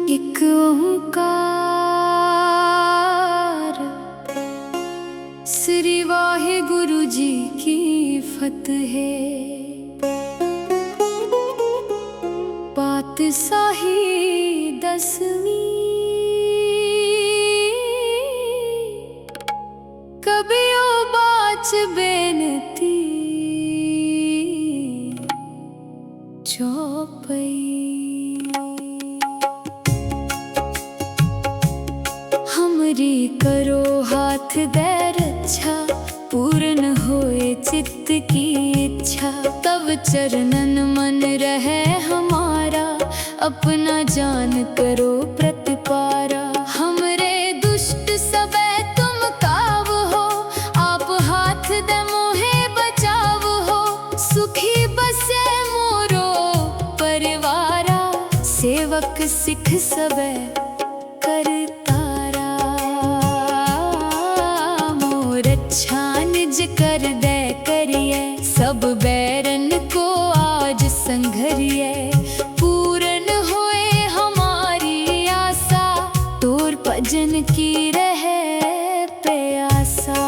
एक ओंकार श्री वाहिगुरु जी की फतह। पातशाही दसवीं कबियो बाच बेनती चौपई। हमरी करो हाथ दे रक्षा, पूर्ण होए चित्त की इच्छा। तब चरणन मन रहे हमारा, अपना जान करो प्रतिपारा। हमरे दुष्ट सबे तुम काव हो, आप हाथ दे मोहे बचाव हो। सुखी बसे मोरो परिवारा, सेवक सिख सबे करतारा। मोर अच्छा निज कर दे करिए, सब बैरन को आज संघरिए। पूर्ण होए हमारी आशा, तोर भजन की रहे प्यासा।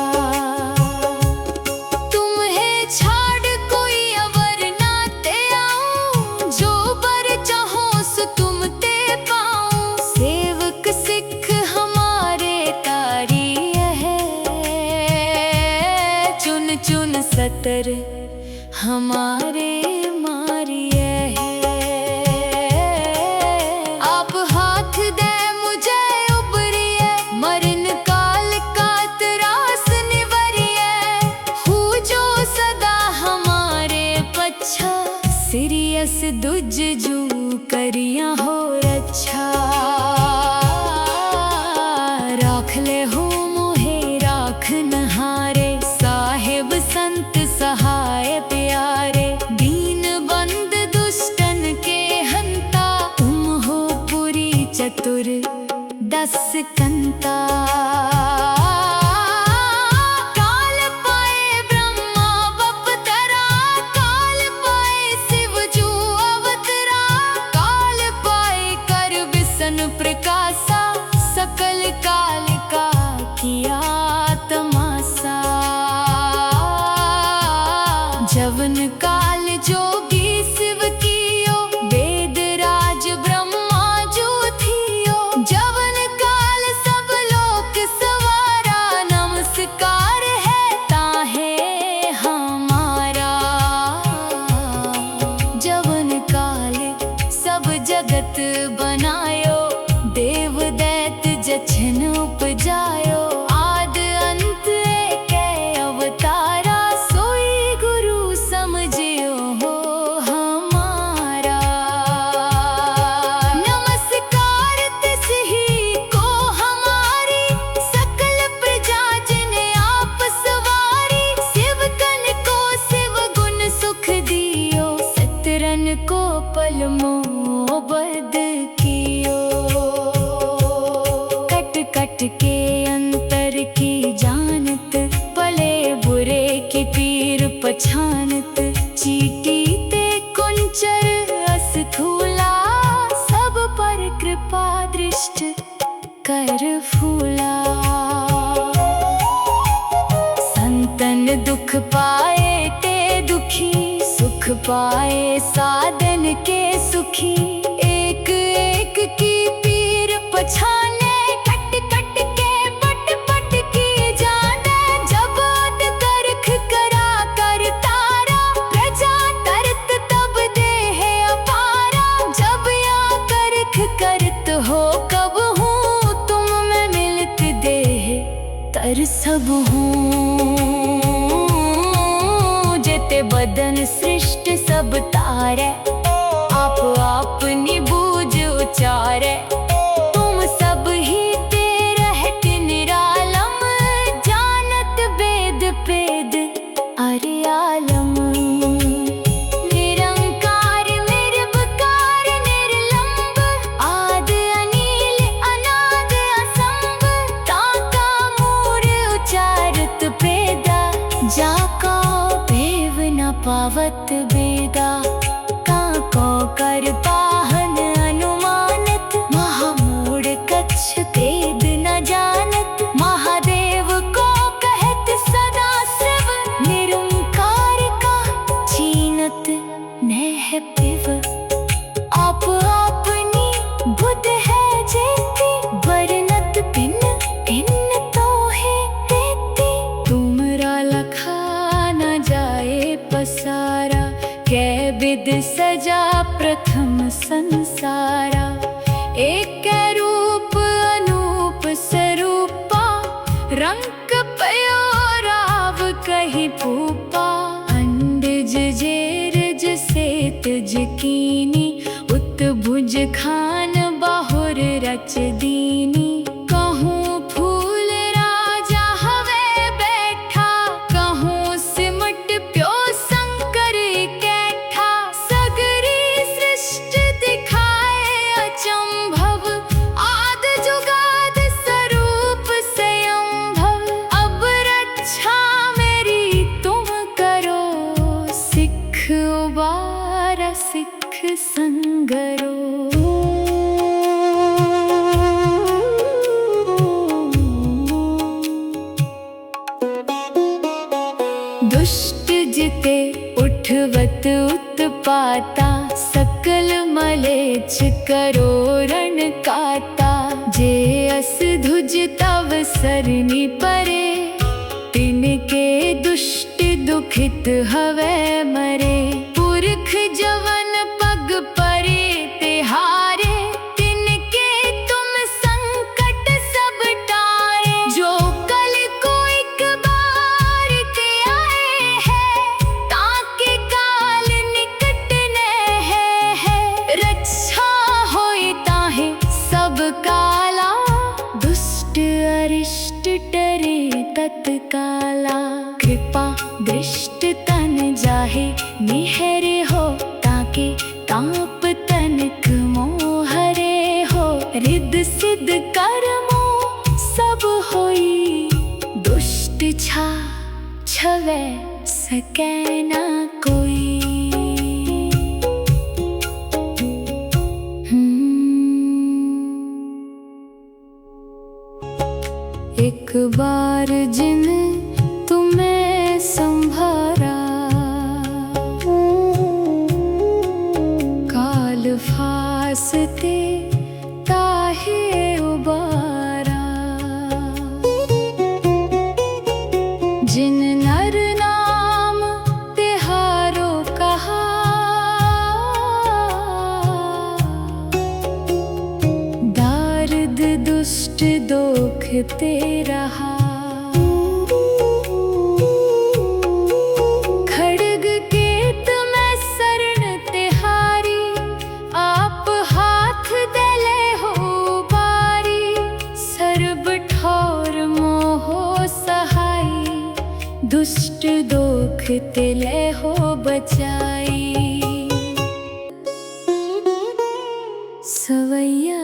तुम्हें छाड़ कोई अवर ना ते आऊं, जो बर चाहो सो तुम ते पाऊं। सेवक सिख हमारे तारी है, चुन चुन सतर हमारे मारिए है। आप हाथ दे मुझे उबरिए, मरण काल का त्रास निवरिए। हूँ जो सदा हमारे पच्छा, सिरियस दुज जू करिया हो रक्षा। राख ले हो मोहे राख नहारे, साहिब संत सहाय प्यारे। दीन बंद दुष्टन के हंता, तुम हो पुरी चतुर दस कंता। काल पाए ब्रह्मा बपतरा, काल पाए शिव जू अवतरा। काल पाए कर विष्णु प्रकाशा, सकल काल का किया तमाशा। जवन काल जोगी शिव कियो, वेद राज ब्रह्मा जो थियो। जवन काल सब लोक सवारा, नमस्कार है ताहे हमारा। जवन काल सब जगत बनायो, देव दैत जछन उपजायो। आद अंत एक अवतारा, सोई गुरु समझियो हो हमारा। नमस्कार तिस ही को हमारी, सकल प्रजा जिन आप सवारी। शिव कन को शिव गुण सुख दियो, सतरन को पल मोहब्बत कियो। कट कट के अंतर की जानत, भले बुरे की पीर पछानत। चीटी ते कुंचर अस्थूला, सब पर कृपा दृष्ट कर फूला। संतन दुख पाए ते दुखी, सुख पाए साधन के सुखी। एक एक की पीर पछाने, कट कट के पट पट की जाने। जब अद करख करा कर तारा, प्रजा तरत तब देह अपारा। जब या करख करत हो कब हूँ, तुम में मिलत देह तर सब हूँ। जेते बदन सृष्ट सब तारे, आप अपनी बूझ उचारे। तुम सब ही ते रहत निरालम, जानत वेद पेद अरे आलम। निरंकार निर्विकार निर्लंब, आद अनील अनाद असंभ। ताका मूर उचारत पेदा, जाका भेव न पावत बेदा। काको कर पाहन अनुमानत, एक रूप अनूप स्वरूपा, रंग पयो राव कहीं पूपा। अंडज जेरज सेत जकीनी, उत भुज खान बाहुर रच दीनी। कहूँ फूल राजा हवे बैठा, कहूँ सिमट प्यो शंकर कैठा। सगरी सृष्टि दिखाए अचंभव, आद जुगाद स्वरूप स्वयंभव। अब रक्षा मेरी तुम करो, सिख उबारा सिख संगरो। दुष्ट जिते उठवत उत्पाता, सकल मलेच्छ करो रण काता। जे अस धुज तव सरनी परे, तिनके दुष्ट दुखित हवे मरे। पुरख जवन पग परे तिहारे, तिनके तुम संकट सब टारे। जो कल को एक बार के आए हैं, ताके काल निकट न है। रक्षा होई ताहे सब काला, दुष्ट अरिष्ट डरे तत्काला। कृपा दृष्ट तन जाहे निहरे हो, ताके ताप तनक मोहरे हो। रिद सिद्ध कर्मो सब होई, दुष्ट छा छवे सकै ना कोई। एक बार जिन तुम्हें संभारा, काल फासते ताहे उबारा। जिन नर नाम तिहारो कहा, दारिद दुष्ट दोखते रहा। खड्ग केत मैं शरण तिहारी, आप हाथ दले हो बारी। सर्ब ठौर मोहो सहाई, दुष्ट दोख तिले हो बचाई। सवैया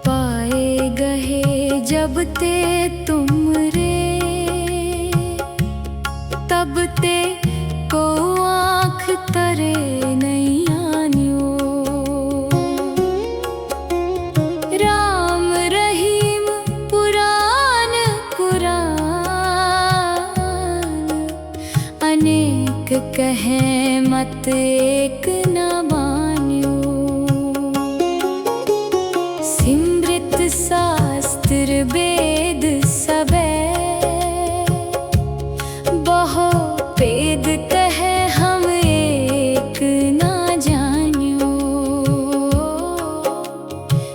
पाए गहे जब ते तुम रे, तब ते को आँख तरे नहीं आन्यो। राम रहीम पुराण कुरान, अनेक कहे मत एक न मान्यो। सिमृत शास्त्र वेद सबे, बहु वेद कहे हम एक ना जान्यो।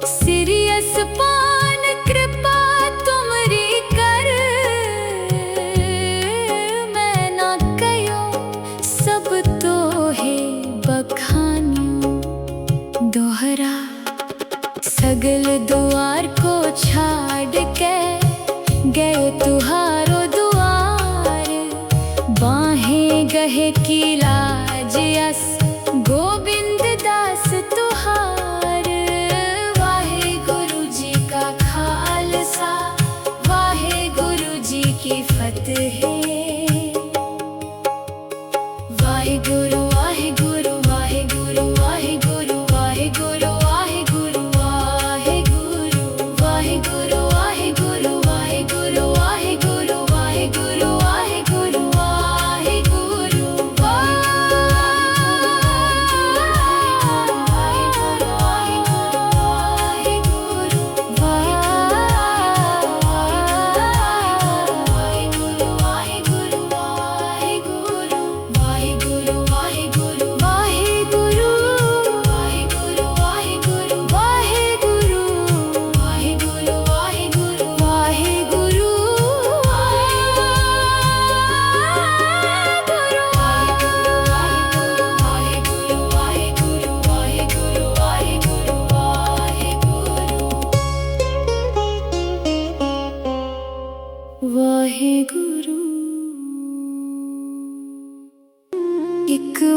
सिरियस पान कृपा तुमरी कर, मैं ना कयो सब तो है बखान्यो। दोहरा सगल द्वार को छाड़ के,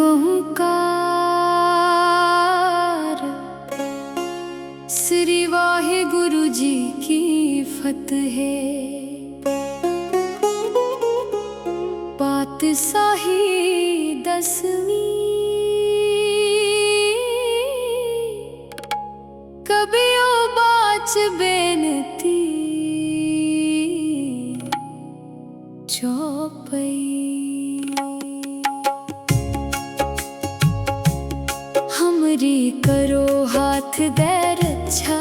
ओंकार। श्री वाहिगुरु जी की फतेह। पातशाही 10वीं। कबियो बाच बेनती चौपई। हमरी करो हाथ दे रक्षा,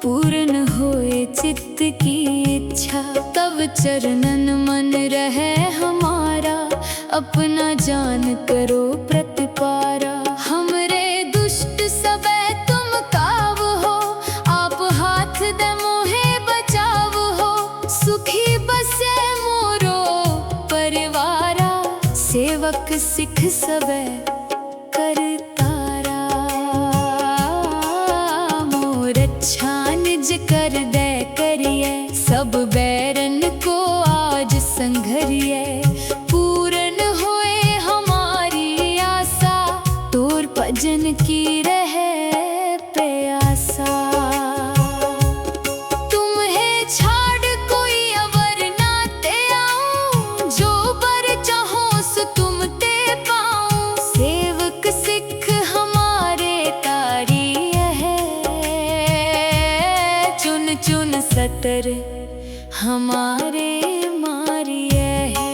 पूर्ण होए चित्त की इच्छा। तब चरणन मन रहे हमारा, अपना जान करो प्रतिपारा। हमरे दुष्ट सबे तुम काव हो, आप हाथ दे मोहे बचाव हो। सुखी बसे मोरो परिवारा, सेवक सिख सबे करतारा। मोर अच्छा निज कर दे करिए, सब बैरन को आज संघरिए। पूर्ण होए हमारी आशा, तोर भजन की रहे प्यासा। तुम्हें छाड़ कोई अवर ना ते आऊं, जो बर चाहो सो तुम ते पाऊं। सेवक सिख हमारे तारी है, चुन चुन सतर हमारे मारिए है।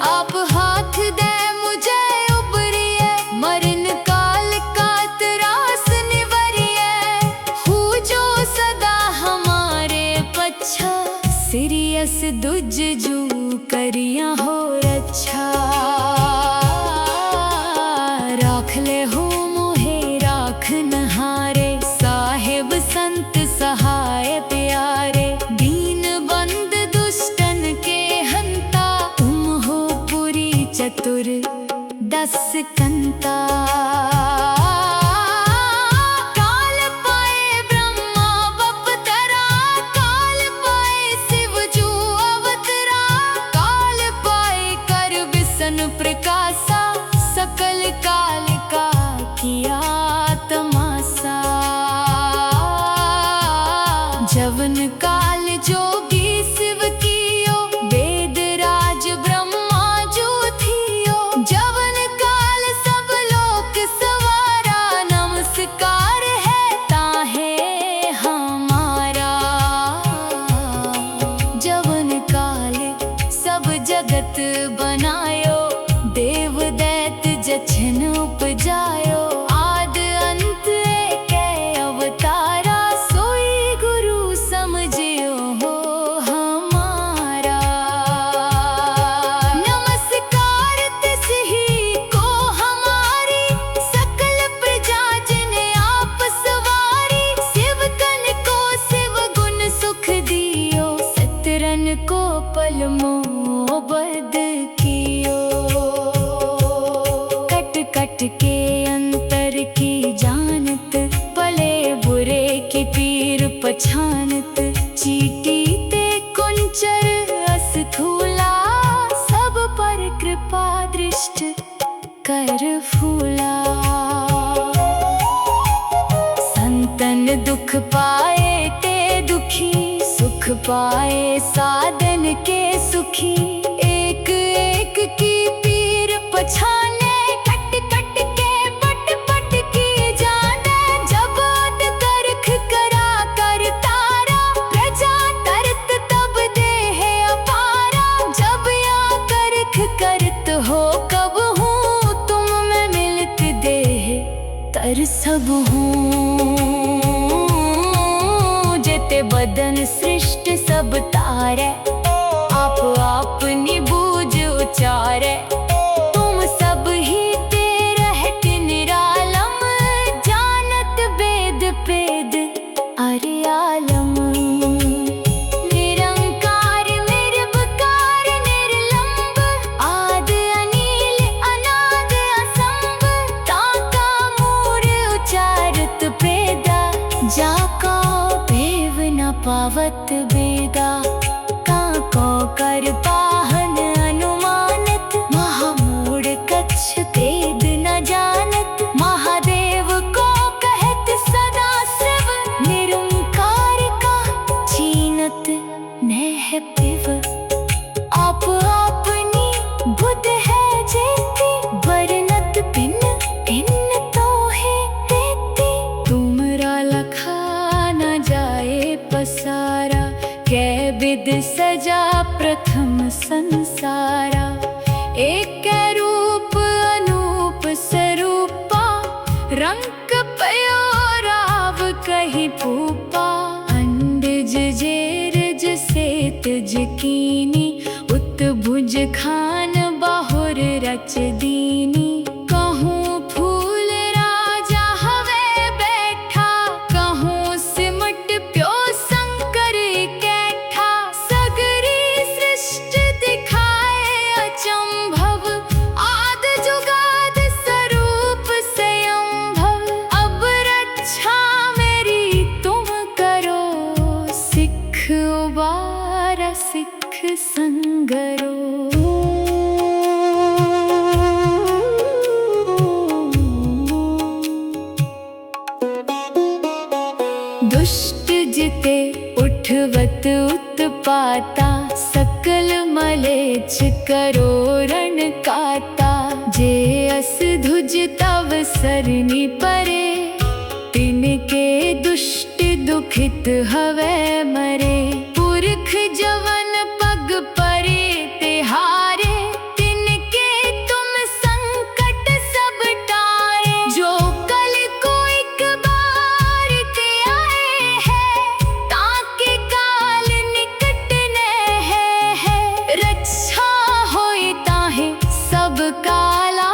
आप हाथ दे मुझे उबरिए, मरण काल का त्रास निवरिए। हो जो सदा हमारे पच्छा, सिरियस दुज जू करिया हो रक्षा। राख ले हो मोहे राख नहारे, साहेब संत सहाय प्यारे। दीन बंद दुष्टन के हंता, तुम हो पुरी चतुर 10 कंता। काल पाए ब्रह्मा बपतरा, काल पाए शिव जू अवतरा। काल पाए कर विष्ण प्रकाशा, सकल काल का किया तमाशा। जवन काल जोगी शिव कियो, वेद राज ब्रह्मा जो थियो। जवन काल सब लोक सवारा, नमस्कार है ताहे हमारा। जवन काल सब जगत बनायो, देव दैत जछन उपजायो। आद अंत एक अवतारा, सोई गुरु समझियो हो हमारा। नमस्कार तिस ही को हमारी, सकल प्रजा जिन आप सवारी। शिव कन को शिव गुण सुख दियो, सतरन को पल मोहब्बत कियो। कट कट के अंतर की जानत, भले बुरे की पीर पछानत। चीटी ते कुंचर अस्थूला, सब पर कृपा दृष्ट कर फूला। संतन दुख पाए ते दुखी, सुख पाए साधन के सुखी। एक एक की पीर पछाने, कट कट के पट पट की जाने। जब ओद करख करा कर तारा, प्रजा तरत तब देह अपारा। जब या करख करत हो कब हूँ, तुम में मिलत देह तर सब हूँ। जेते बदन सृष्ट सब तारे, आप अपनी बूझ उचारे। तुम सब ही ते रहत निरालम, जानत वेद पेद अरे आलम। निरंकार निर्विकार निर्लंब, आद अनील अनाद असंभ। ताका मूर उचारत पेदा, जाका भेव न पावत बेदा। काको कर पाहन अनुमानत, महा प्रथम संसारा। एक रूप अनूप स्वरूपा, रंग पयो राव कहीं पूपा। अंडज जेरज सेतज कीनी, उत्भुज खान बाहुर रच दीनी। कहूँ फूल राजा हवे बैठा, कहूँ सिमट प्यो शंकर कैठा। सगरी सृष्टि दिखाए अचंभव, आद जुगाद स्वरूप स्वयंभव। अब रक्षा मेरी तुम करो, सिख उबारा सिख संगरो। दुष्ट जिते उठवत उत्पाता, सकल मलेच्छ करो रण काता। जे अस धुज तव सरनी परे, तिनके दुष्ट दुखित हवे मरे। पुरख जवन पग परे तिहारे, तिनके तुम संकट सब टारे। जो कल को एक बार ते आए हैं, ताके काल निकट ने है। रक्षा होई ताहे सब काला,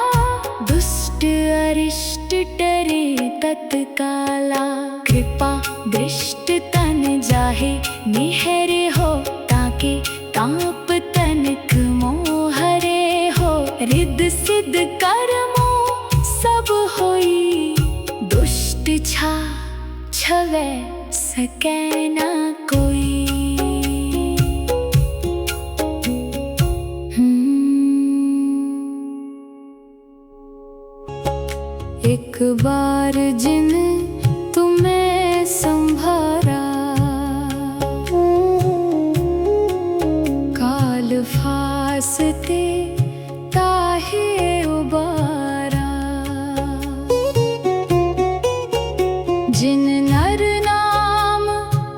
दुष्ट अरिष्ट डरे तत्काला। कृपा दृष्ट तन जाहे निहरे हो, ताके ताप तनक मोहरे हो। रिद सिद्ध कर्मो सब होई, दुष्ट छा छवे सकै ना कोई। एक बार जिन तुम्हें संभारा, काल फासते ताहे उबारा। जिन नर नाम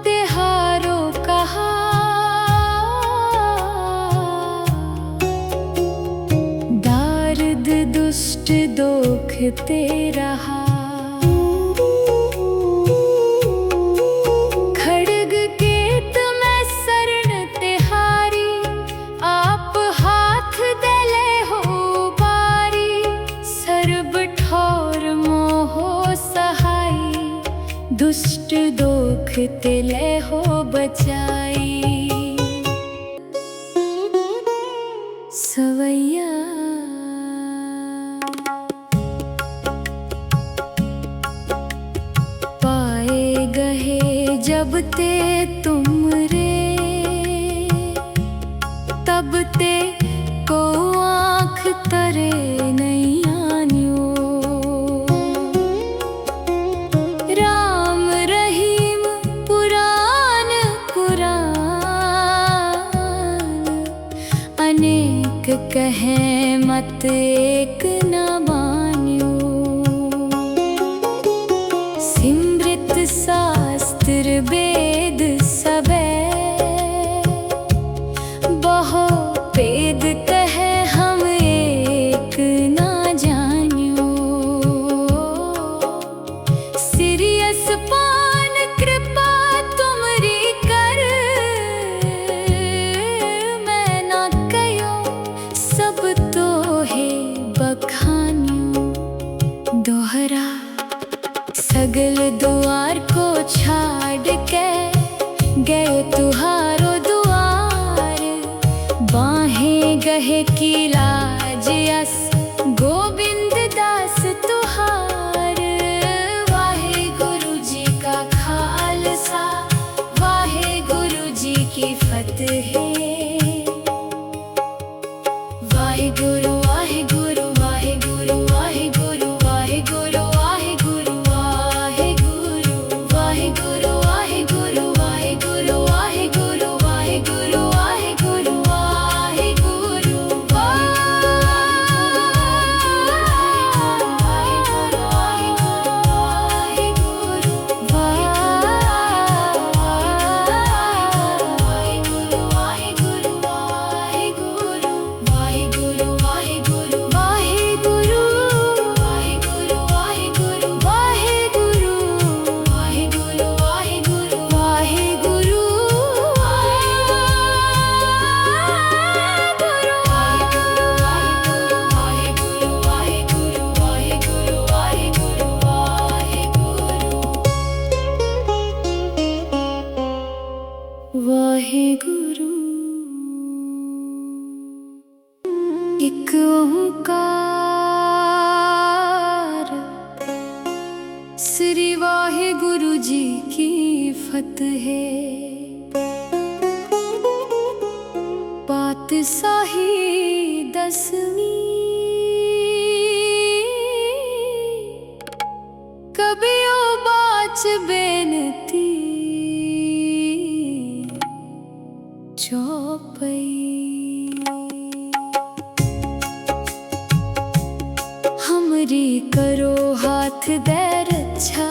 तिहारो कहा, दारद दुष्ट दोखते रहा। खड्ग केत में शरण तिहारी, आप हाथ दले हो बारी। सर्ब ठोर मोहो सहाई, दुष्ट दोख तिले हो बचाई। सवैया पाए गहे जब ते तुम रे, तब ते को आँख तरे नहीं आन्यो। राम रहीम पुराण पुराण, अनेक कहे मत एक न मान्यो। सिमृत शास्त्र वेद सबे, बहु वेद कहे हम एक ना जान्यो। सिरियस पान कृपा तुमरी कर, मैं ना कयो सब तो है बखान्यो। दोहरा सगल द्वार को छाड़ के, गए तुहारो द्वार। बाहें गहे की लाज अस गुरुमत है। पातशाही 10वीं कबियो बाच बेनती चौपई। हमरी करो हाथ दे रक्षा,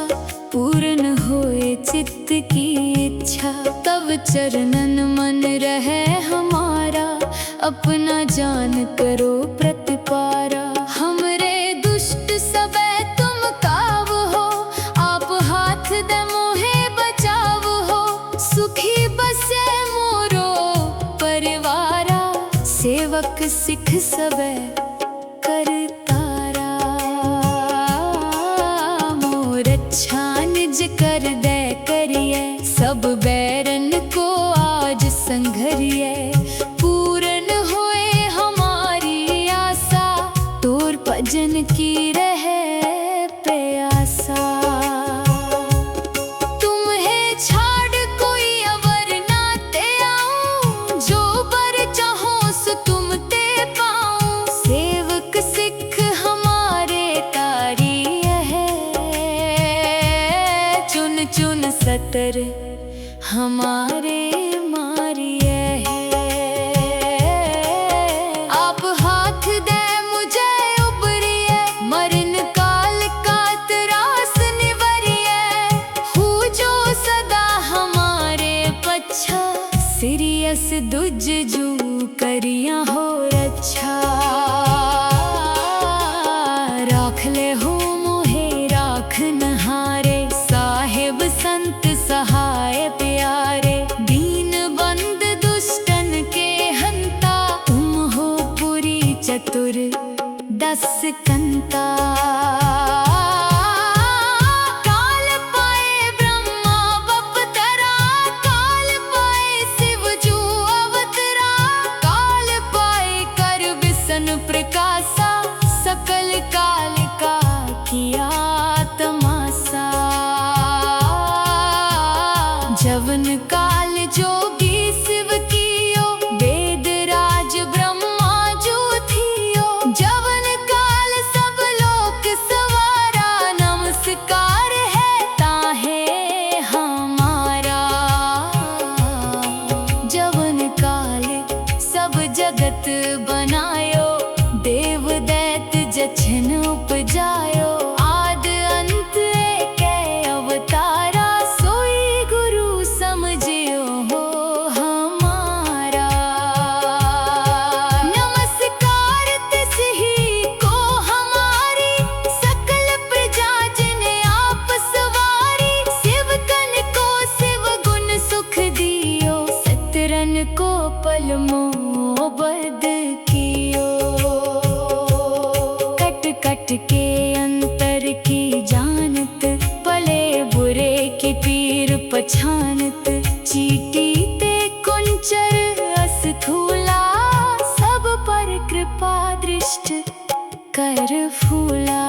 पूर्ण होए चित्त की इच्छा। तब चरणन मन रहे हमारा, अपना जान करो प्रतिपारा। हमरे दुष्ट सबे तुम काव हो, आप हाथ दे मोहे बचाव हो। सुखी बसे मोरो परिवारा, सेवक सिख सबे करतारा। मोर अच्छा निज कर दे करिए, सब बैरन को आज संघरिए। पूर्ण होए हमारी आशा, तोर भजन की रहे प्यासा। तुम्हें छाड़ कोई अवर ना ते आऊं, जो बर चाहो सो तुम ते पाऊं। सेवक सिख हमारे तारी है, चुन चुन सतर हमारे मारिए है। आप हाथ दे मुझे उबरिए, मरण काल का त्रास निवरिए। हो जो सदा हमारे पच्छा, सीरियस दुज जू करिया हो रक्षा। राख ले हो मोहे राख नहारे, साहिब संत सहाय प्यारे। दीन बंद दुष्टन के हंता, तुम हो पुरी चतुर 10 कंता। काल पाए ब्रह्मा बपतरा, काल पाए शिव जू अवतरा। काल पाए कर विष्णु प्रकाशा, सकल काल का किया तमाशा। जवन काल जोगी शिव कियो, वेद राज ब्रह्मा जो थियो। जवन काल सब लोक सवारा, नमस्कार है ताहे हमारा। जवन काल सब जगत बनायो, देव दैत जछन उपजायो। आद अंत एक अवतारा, सोई गुरु समझियो हो हमारा। नमस्कार तिस ही को हमारी, सकल प्रजा जिन आप सवारी। शिव कन को शिव गुण सुख दियो, सतरन को पल मोहब्बत कियो। कट कट के अंतर की जानत, भले बुरे की पीर पछानत। चीटी ते कुंचर अस्थूला, सब पर कृपा दृष्ट कर फूला।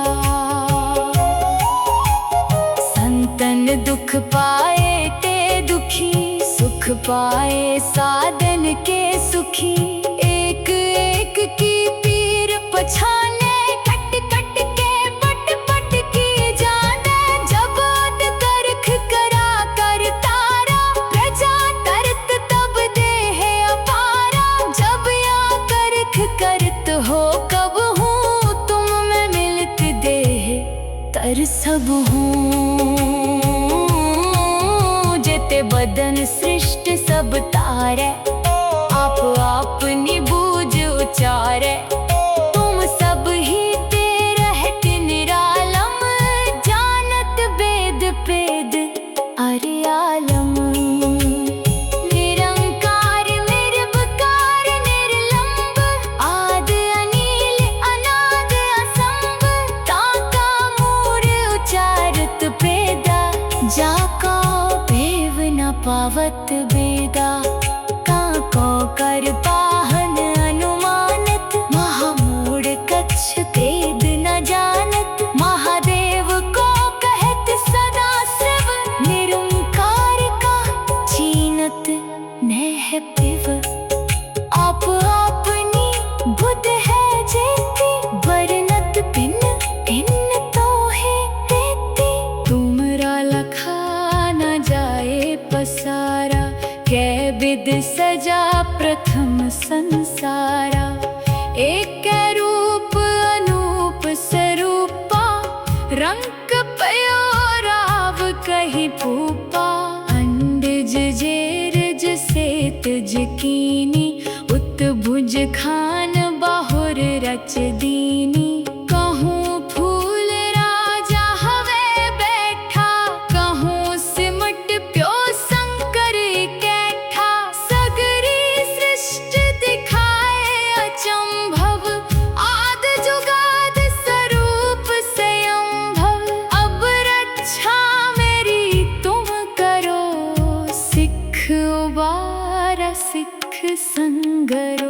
संतन दुख पाए ते दुखी, सुख पाए साधन के सुखी। एक एक की पीर पछाने, कट कट के पट पट की जाने। जब अद करख करा कर तारा, प्रजा तरत तब देह अपारा। जब या करख करत हो कब हूँ, तुम में मिलत देह तर सब हूँ। जेते बदन सृष्ट सब तारे, आप अपनी बूझ उचारे। तुम सब ही ते रहत निरालम, जानत वेद पेद अरे आलम। निरंकार निर्विकार निर्लंब, आद अनील अनाद असंभ। ताका मूर उचारत पेदा, जाका भेव न पावत बेदा। काको कर पाहन अनुमानत, महामूढ़ कच्छ तेद न जानत। महादेव को कहत सदा शिव, निरंकार का कीनी उत भुज खान बाहुर रच दीनी। कहूँ फूल राजा हवे बैठा, कहूँ सिमट प्यो शंकर कैठा। सगरी सृष्टि दिखाए अचंभव, आद जुगाद स्वरूप स्वयंभव। अब रक्षा मेरी तुम करो, सिख उबारा सिख संगरो।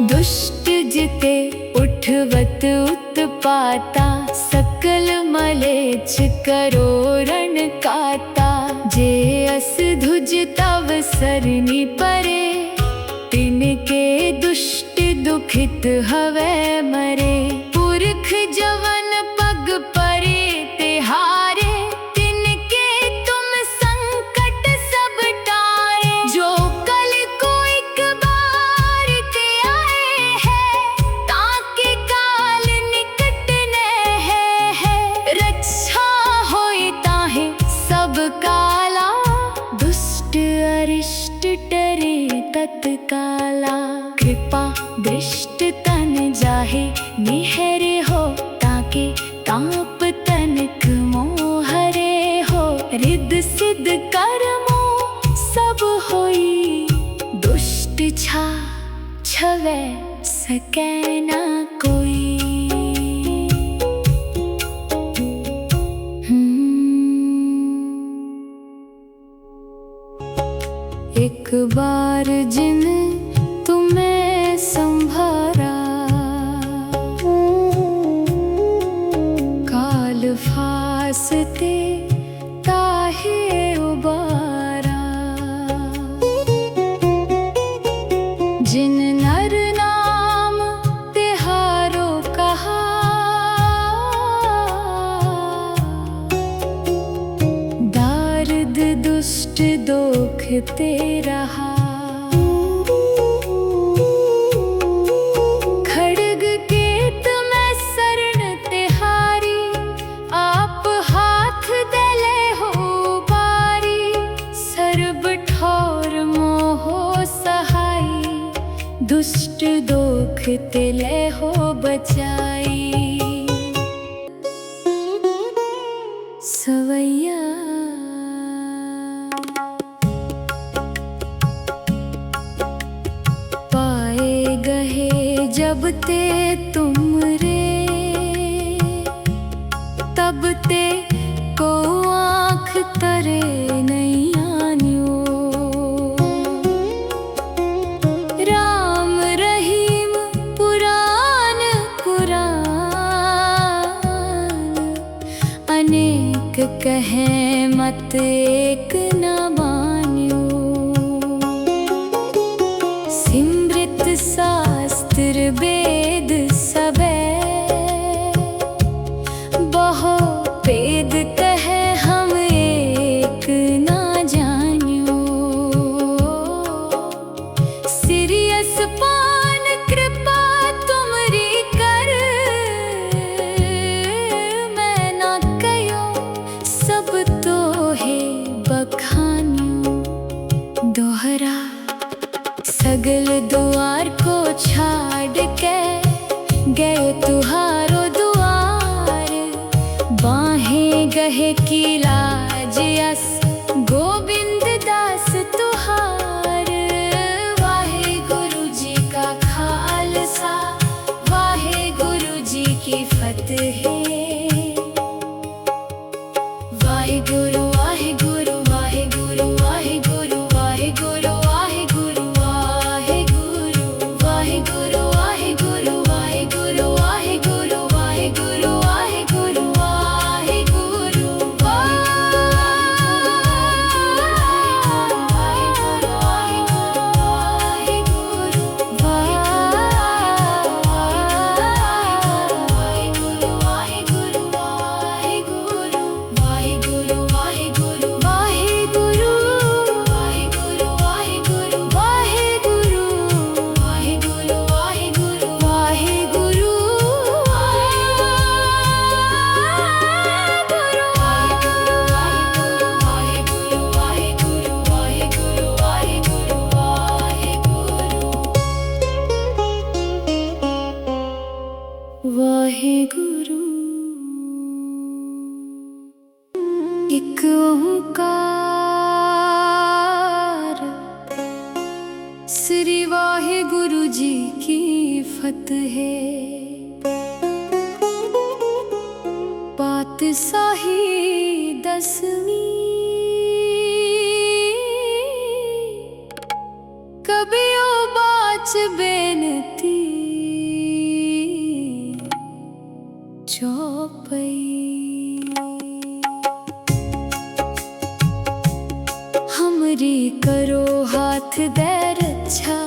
दुष्ट जिते उठवत उत्पाता, सकल मलेच्छ करो रण काता। जे अस धुज तव सरनी परे, तिनके दुष्ट दुखित हवे मरे। पुरख जवन पग परे तिहारे, तिनके तुम संकट सब टारे। जो कल को एक बार ते आए हैं, ताके काल निकट ने है। रक्षा होई ताहे सब काला, दुष्ट अरिष्ट डरे तत्काला। कृपा दृष्ट तन जाहे निहरे हो, ताके ताप तनक मोहरे हो। रिद्ध सिद्ध कर्मो सब होई, दुष्ट छा छवै सकै ना कोई। एक बार जिन तुम्हें संभारा, काल फासते ताहे उबारा। जिन नर नाम तिहारो कहा, दारिद दुष्ट दोखते रहा। खड्ग केत मैं शरण तिहारी, आप हाथ दले हो बारी। सर्ब ठौर मोहो सहाई, दुष्ट दोख तिले हो बचाई। सवैया पाए गहे जब ते तुम रे, तब ते को आँख तरे नहीं आन्यो। राम रहीम पुराण पुराण, अनेक कहे मत एक न मान्यो। सिमृत शास्त्र वेद सबे, बहु वेद कहे हम एक ना जान्यो। सिरियस पान कृपा तुमरी कर, मैं ना कयो सब तो है बखान्यो। दोहरा सगल द्वार को छाड़ के, गयो तुहारो द्वार। बाहें गहे की लाज यस, गोविंद दास तुहार। वाहे गुरु जी का खालसा, वाहे गुरु जी की फतेह। वाहे गुरु वाहे गुरु वाहे गुरु वाहे गुरु वाहे गुरु वाहे गुरु वाहे गुरु वाहे गुरु। उल्फत है। पातशाही 10वीं कबियो बाच बेनती चौपई। हमरी करो हाथ दे रक्षा,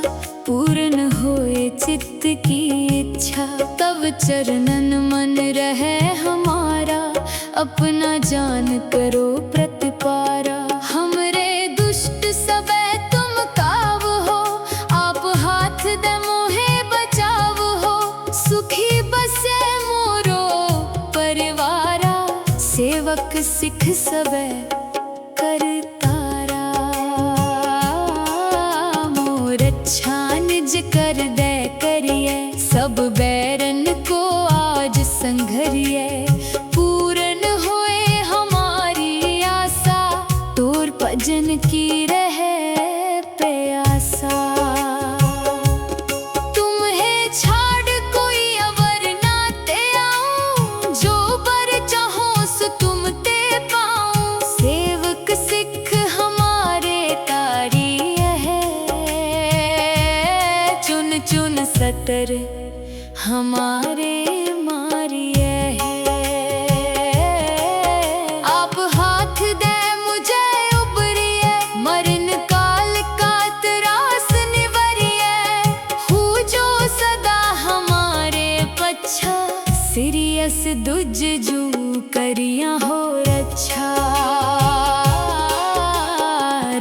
पूर्ण होए चित्त की इच्छा। तब चरणन मन रहे हमारा, अपना जान करो प्रतिपारा। हमरे दुष्ट सबे तुम काव हो, आप हाथ दे मोहे बचाव हो। सुखी बसे मोरो परिवारा, सेवक सिख सबे करतारा। मोर अच्छा निज कर दे करिए, सब बैरन को आज संघरिए। पूर्ण होए हमारी आशा, तोर भजन की रहे प्यासा। तुम्हें छाड़ कोई अवर ना ते आऊं, जो बर चाहो सो तुम ते पाऊं। सेवक सिख हमारे तारी है, चुन चुन सतर हमारे मारिए है। आप हाथ दे मुझे उबरिए, मरण काल का त्रास निवरिए। हो जो सदा हमारे पच्छा, सीरियस दुज जू करिया हो रक्षा।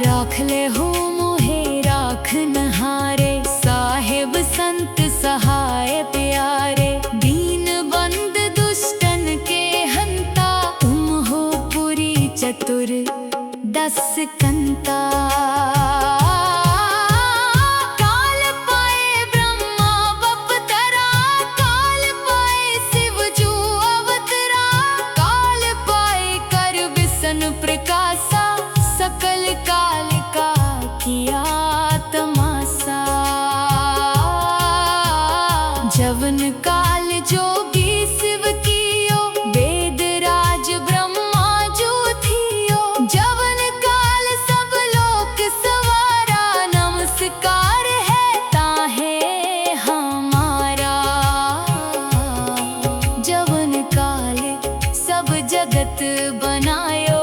राख ले हो मोहे राख नहारे, साहेब संत सहाय प्यारे। दीन बंद दुष्टन के हंता, तुम हो पुरी चतुर 10 कंता। काल पाए ब्रह्मा बपतरा, काल पाए शिव जू अवतरा। काल पाए कर विष्णु प्रकाशा, सकल काल का किया तमाशा। जवन काल जोगी शिव कियो, वेद राज ब्रह्मा जो थियो। जवन काल सब लोक सवारा, नमस्कार है ताहे हमारा। जवन काल सब जगत बनायो,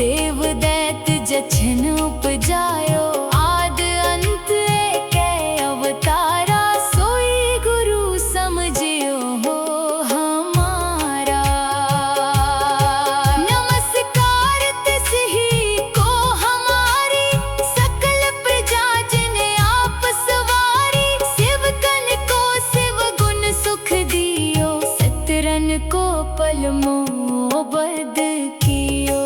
देव दैत्य जछन उपजायो। आद अंत एक अवतारा, सोई गुरु समझियो हो हमारा। नमस्कार तिस ही को हमारी, सकल प्रजा जिन आप सवारी। शिव कन को शिव गुण सुख दियो, सतरन को पल मोबद कियो।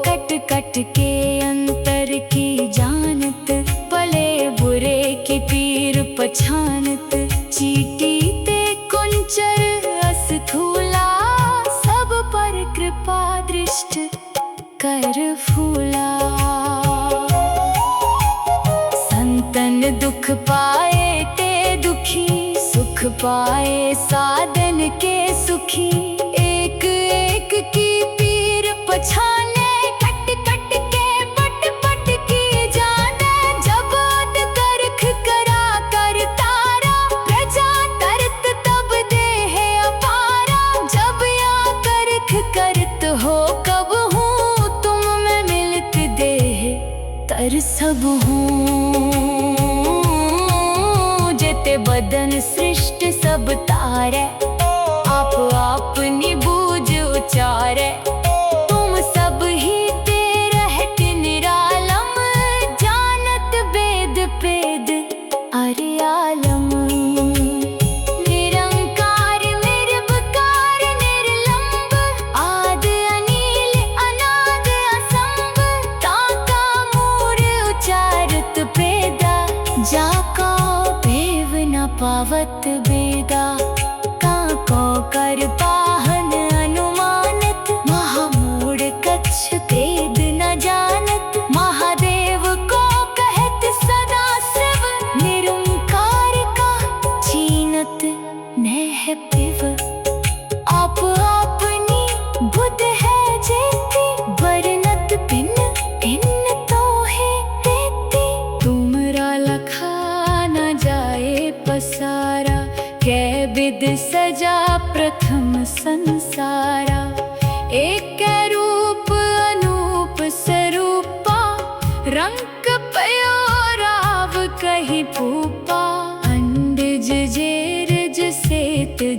कट कट के अंतर की जानत, भले बुरे की पीर पछानत। चीटी ते कुंचर अस्थूला, सब पर कृपा दृष्ट कर फूला। संतन दुख पाए ते दुखी, सुख पाए साधन के सुखी। एक एक की पीर पछाने, कट कट के पट पट की जाने। जब अद करख करा कर तारा, प्रजा तरत तब देह अपारा। जब या करख करत हो कब हूँ, तुम में मिलत देह तर सब हूँ। जेते बदन सृष्ट सब तारे, आप अपनी बूझ उचारे। तुम सब ही ते रहत निरालम, जानत वेद पेद अरे आलम। निरंकार निर्विकार निर्लंब, आद अनील अनाद असंभ। ताका मूर उचारत पेदा, जाका भेव न पावत बेदा।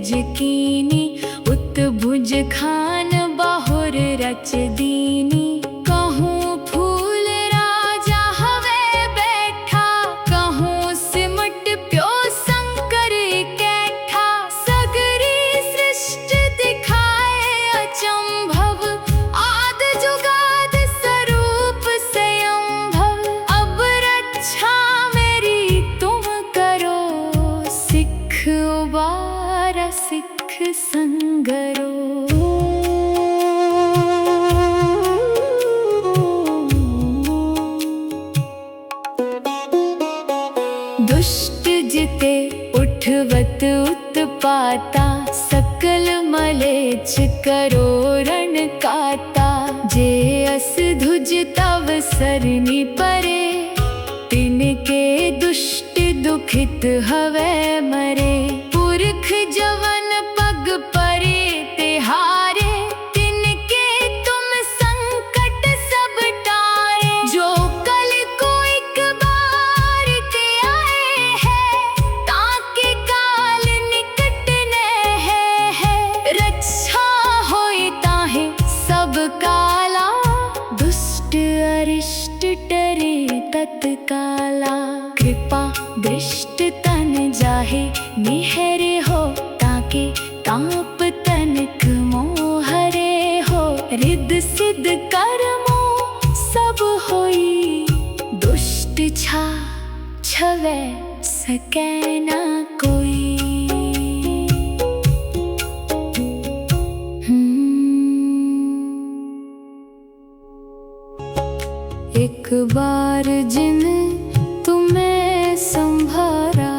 भुज कीनी उत भुज खान बाहुर रच दीनी। कहूँ फूल राजा हवे बैठा, कहूँ सिमट प्यो शंकर कैठा। सगरी सृष्टि दिखाए अचंभव, आद जुगाद स्वरूप स्वयंभव। अब रक्षा मेरी तुम करो, सिख उबारा सिख संगरो। दुष्ट जिते उठवत उत्पाता, सकल मलेच्छ करो रण काता। जे अस धुज तव सरनी परे, तिनके दुष्ट दुखित हवे मरे। पुरख जवन पग परे तिहारे, तिनके तुम संकट सब टारे। जो कल को एक बार के आए हैं, ताके काल निकट ने है। रक्षा होई ताहे सब काला, दुष्ट अरिष्ट डरे तत्काला। कृपा दृष्ट तन जाहे निहरे हो, ताके ताप तनिक मोहरे हो। रिद्ध सिद्ध कर्मो सब होई, दुष्ट छा छवे सकै ना कोई। एक बार जिन तुम्हें संभारा,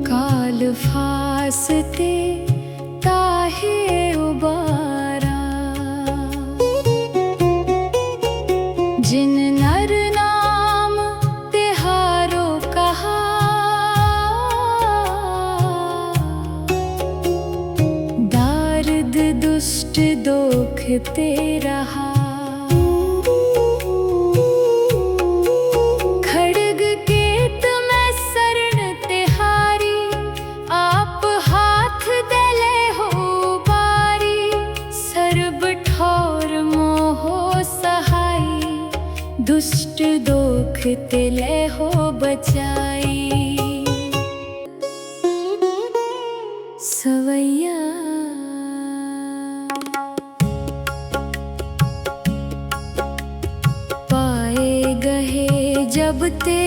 काल फासते ताहे उबारा। जिन नर नाम तिहारो कहा, दारिद दुष्ट दोखते रहा। खड्ग केत मैं शरण तिहारी, आप हाथ देले हो बारी। सर्ब ठौर मोहो सहाई, दुष्ट दोख तिले हो बचाई। सवैया पाए गहे जब ते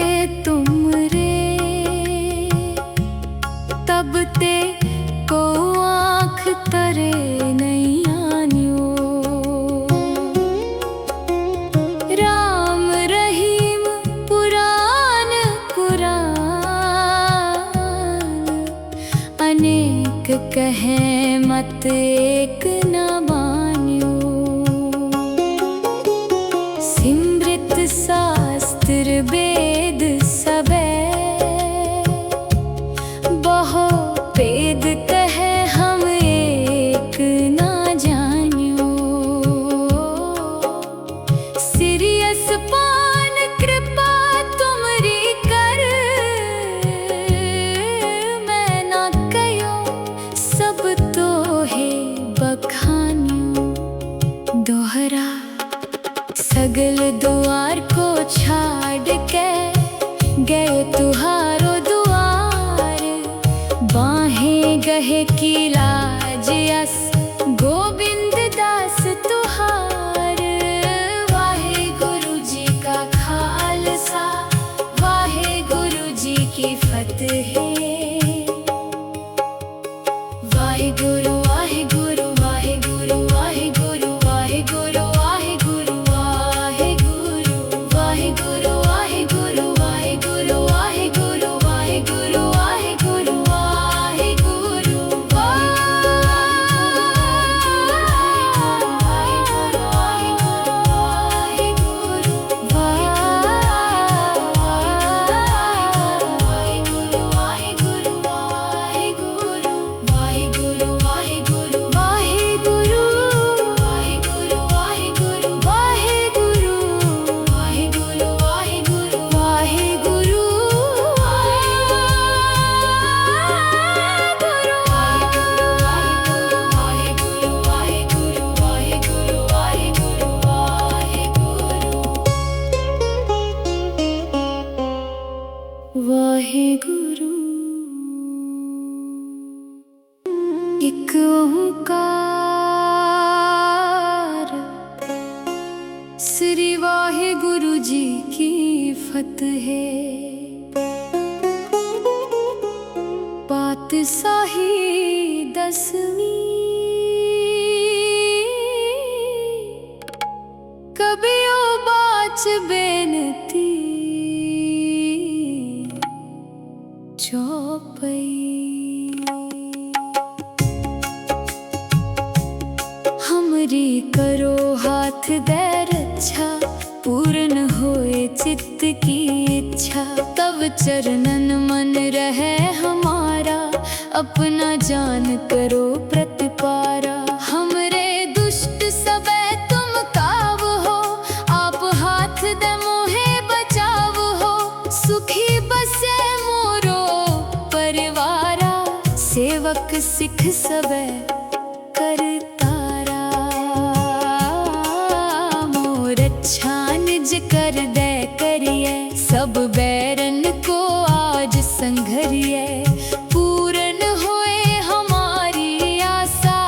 तुम रे, तब ते को आँख तरे नहीं आन्यो। राम रहीम पुराण कुरान, अनेक कहे मत एक न मान्यो। सिमृत शास्त्र वेद सबे, बहु वेद कहे हम एक ना जान्यो। सिरियस पान कृपा तुमरी कर, मैं ना कयो सब तो है बखान्यो। दोहरा सगल द्वार को छाड़ के, गए तुहारो द्वार। बाहें गहे की लाज अस, गोविंद दास तुहार। वाहे गुरु जी का खालसा, वाहे गुरु जी की फतेह। वाहे गुरु वाहे गुरु वाहे गुरु वाहे गुरु वाहे गुरु वाहे गुरु वाहे गुरु वाहे गुरु वाहे गुरु वाहे गुरु वाहे गुरु। फतेह। पातशाही 10वीं कबियो बाच बेनती चौपई। हमरी करो हाथ दे रक्षा, पूर्ण होए चित्त की इच्छा। तब चरणन मन रहे हमारा, अपना जान करो प्रतिपारा। हमरे दुष्ट सबे तुम काव हो, आप हाथ दे मोहे बचाव हो। सुखी बसे मोरो परिवारा, सेवक सिख सबे करतारा। मोर अच्छा निज कर दे करिए, सब बैरन को आज संघरिए। पूर्ण होए हमारी आशा,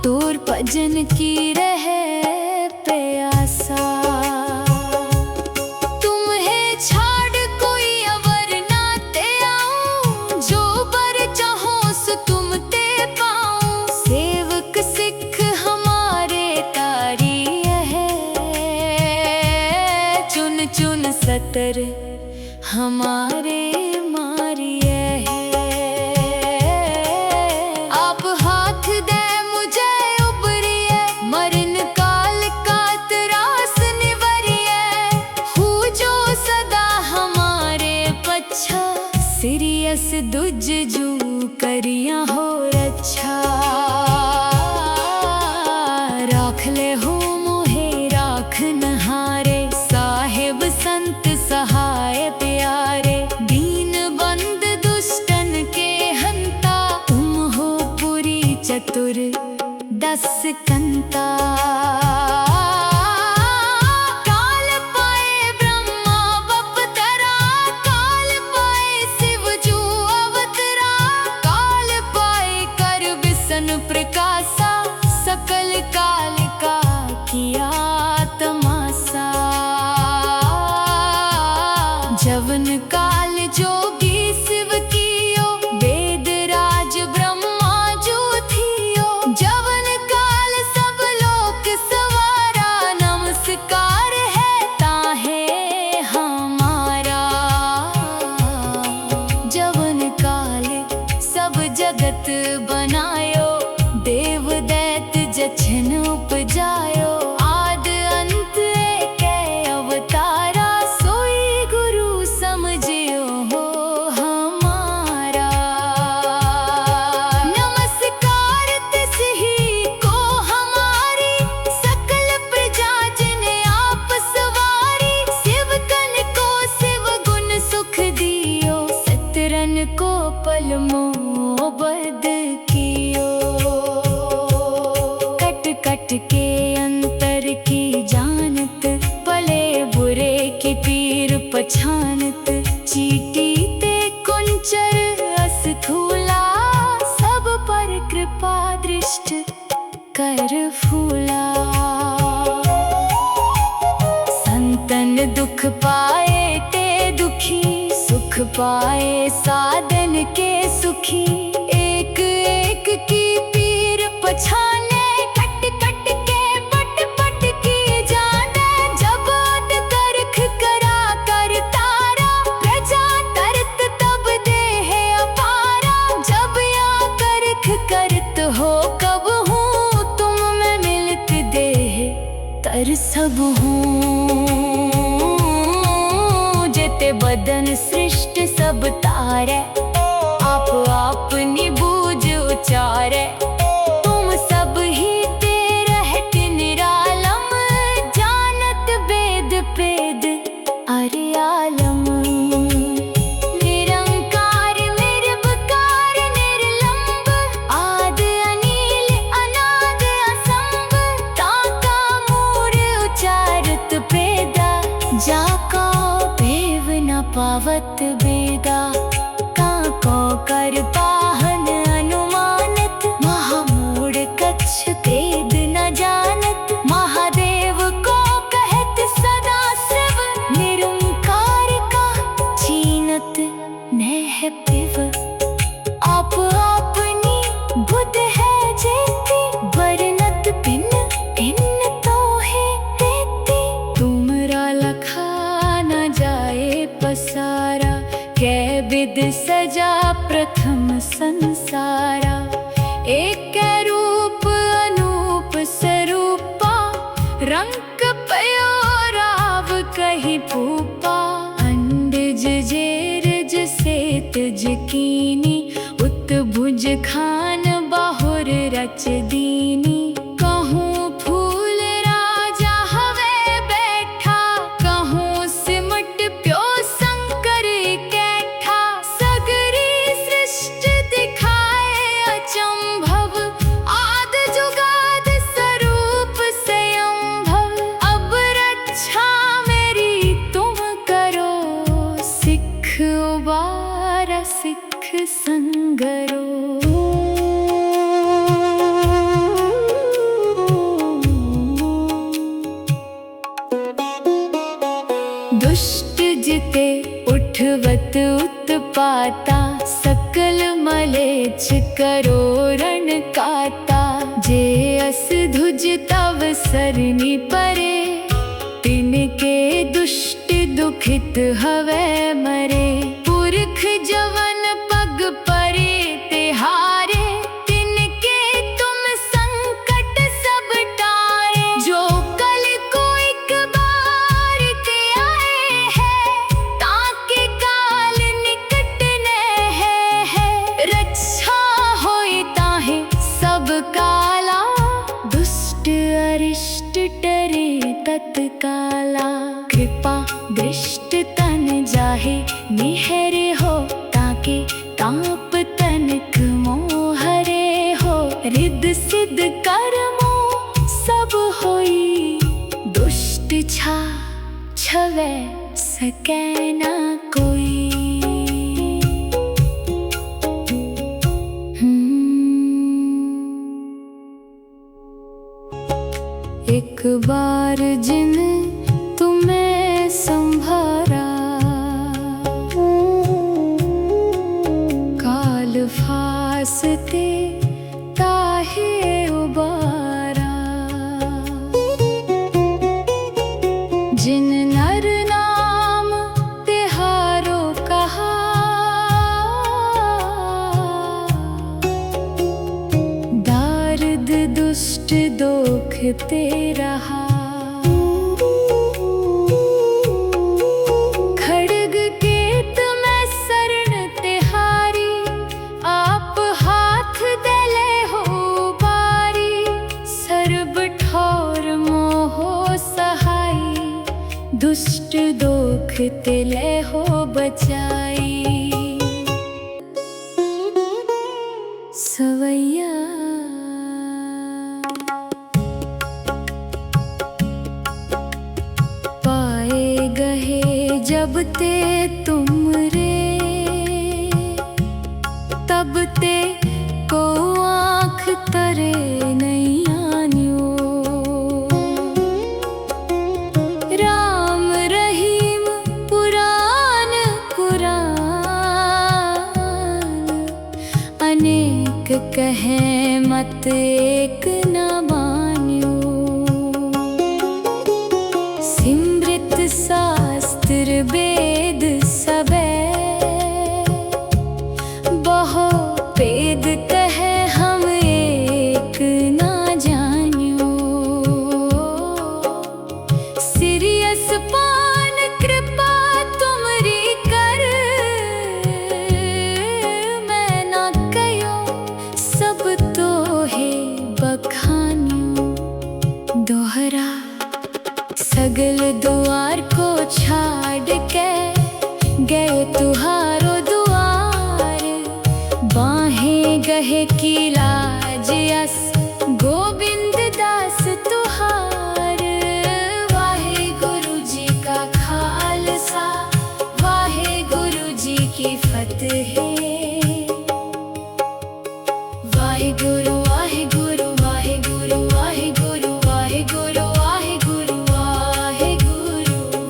तोर भजन की रहे प्यासा। तुम्हें छाड़ कोई अवर ना ते आऊं, जो बर चाहो सो तुम ते पाऊं। सेवक सिख हमारे तारी है, चुन चुन सतर हमारे मारिए है। आप हाथ दे मुझे उबरिए, मरण काल का त्रास निवरिए। हो जो सदा हमारे पच्छा, सिरियस दुज जू करिया हो रक्षा। राख ले हो मोहे राख नहारे, साहिब संत सहाय प्यारे। दीन बंद दुष्टन के हंता, तुम हो पुरी चतुर 10 कंता। काल पाए ब्रह्मा बपतरा, काल पाए शिव जू अवतरा। काल पाए कर विष्णु प्रकाशा, सकल काल का किया तमाशा। जवन काल जोगी शिव कियो, वेद राज ब्रह्मा जो थियो। जवन काल सब लोक सवारा, नमस्कार है ताहे हमारा। जवन काल सब जगत बनायो, देव दैत जछन उपजायो। आद अंत एक अवतारा, सोई गुरु समझियो हो हमारा। नमस्कार तिस ही को हमारी, सकल प्रजा जिन आप सवारी। शिव कन को शिव गुण सुख दियो, सतरन को पल मोबद कियो। कट कट के अंतर की जानत, भले बुरे की पीर पछानत। चीटी ते कुंचर अस्थूला, सब पर कृपा दृष्ट कर फूला। संतन दुख पाए ते दुखी, सुख पाए साधन के सुखी। एक एक की पीर पछाने, कट कट के पट पट की जाने। जब अत तरख करा कर तारा, प्रजा तरत तब देह अपारा। जब या करख करत हो कब हूँ, तुम में मिलत देह तर सब हूँ। जेते बदन सृष्ट सब तारे, आप अपनी बूझ उचारे। तुम सब ही ते रहत निरालम, जानत वेद पेद अरे आलम। निरंकार निर्विकार निर्लंब, आद अनील अनाद असंभ। ताका मूर उचारत पेदा, जाका भेव न पावत बेदा। काको कर पाहन अनुमानत, महा संसारा। एक रूप अनूप स्वरूपा, रंग पयो राव कही भूपा। अंडज जेरज सेतज कीनी, उत्भुज खान बाहुर रच दीनी। कहूँ फूल राजा हवे बैठा, कहूँ सिमट प्यो शंकर कैठा। सगरी सृष्टि दिखाए अचंभव, आद जुगाद स्वरूप स्वयंभव। अब रक्षा मेरी तुम करो, सिख उबारा सिख संगरो। दुष्ट जिते उठवत उत्पाता, सकल मलेच्छ करो रण काता। जे अस धुज तव सरनी परे, तिनके दुष्ट दुखित हवे मरे। पुरख जवन पग परे तिहारे, तिनके तुम संकट सब टारे। जो कल को एक बार ते आए हैं, ताके काल निकट न है। रक्षा होई ताहे सब काला, दुष्ट अरिष्ट डरे तत्काला। कृपा दृष्ट तन जाहे निहरे हो, ताके ताप तनक मोहरे हो। रिद्ध सिद्ध कर्मो सब होई, दुष्ट छा छवे सकै ना कोई। एक बार जिन तुम्हें संभारा, काल फासते ताहे उबारा। जिन नर नाम तिहारो कहा, दारिद दुष्ट दोखते रहा। खड्ग केत में शरण तिहारी, आप हाथ दले हो बारी। सर्ब ठौर मोहो सहाई, दुष्ट दोख तिले हो बचाई। सवैया पाए गहे जब ते तुम रे, तब ते को आँख तरे नहीं आन्यो। राम रहीम पुराण कुरान, अनेक कहे मत एक न मान्यो। सिमृत शास्त्र वेद सबे, बहु वेद कहे हम एक ना जान्यो। सिरियस पान कृपा तुमरी कर, मैं ना कयो सब तो है बखान्यो। दोहरा सगल द्वार को छाड़ के, गए तुहारो दुआर। बाहें गहे की लाज यस, गोविंद दास तुहार। वाहे गुरु जी का खालसा, वाहे गुरु जी की फतेह। वाहे गुरु वाहे गुरु वाहे गुरु वाहे गुरु वाहे गुरु वाहे गुरु वाहे गुरु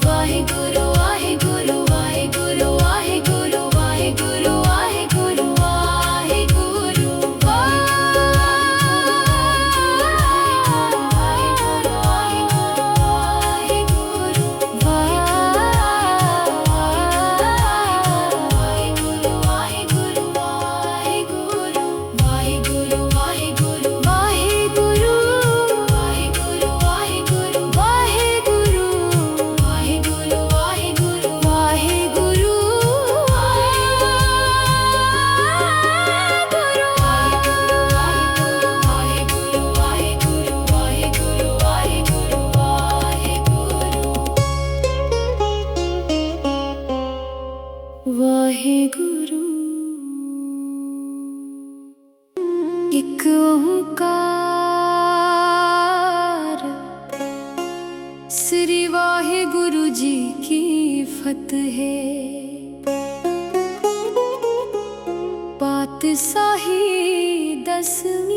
वाहे गुरु वाहे गुरु वाहे गुरु वाहे गुरु। श्री वाहिगुरु जी की फतेह। पातशाही दसवीं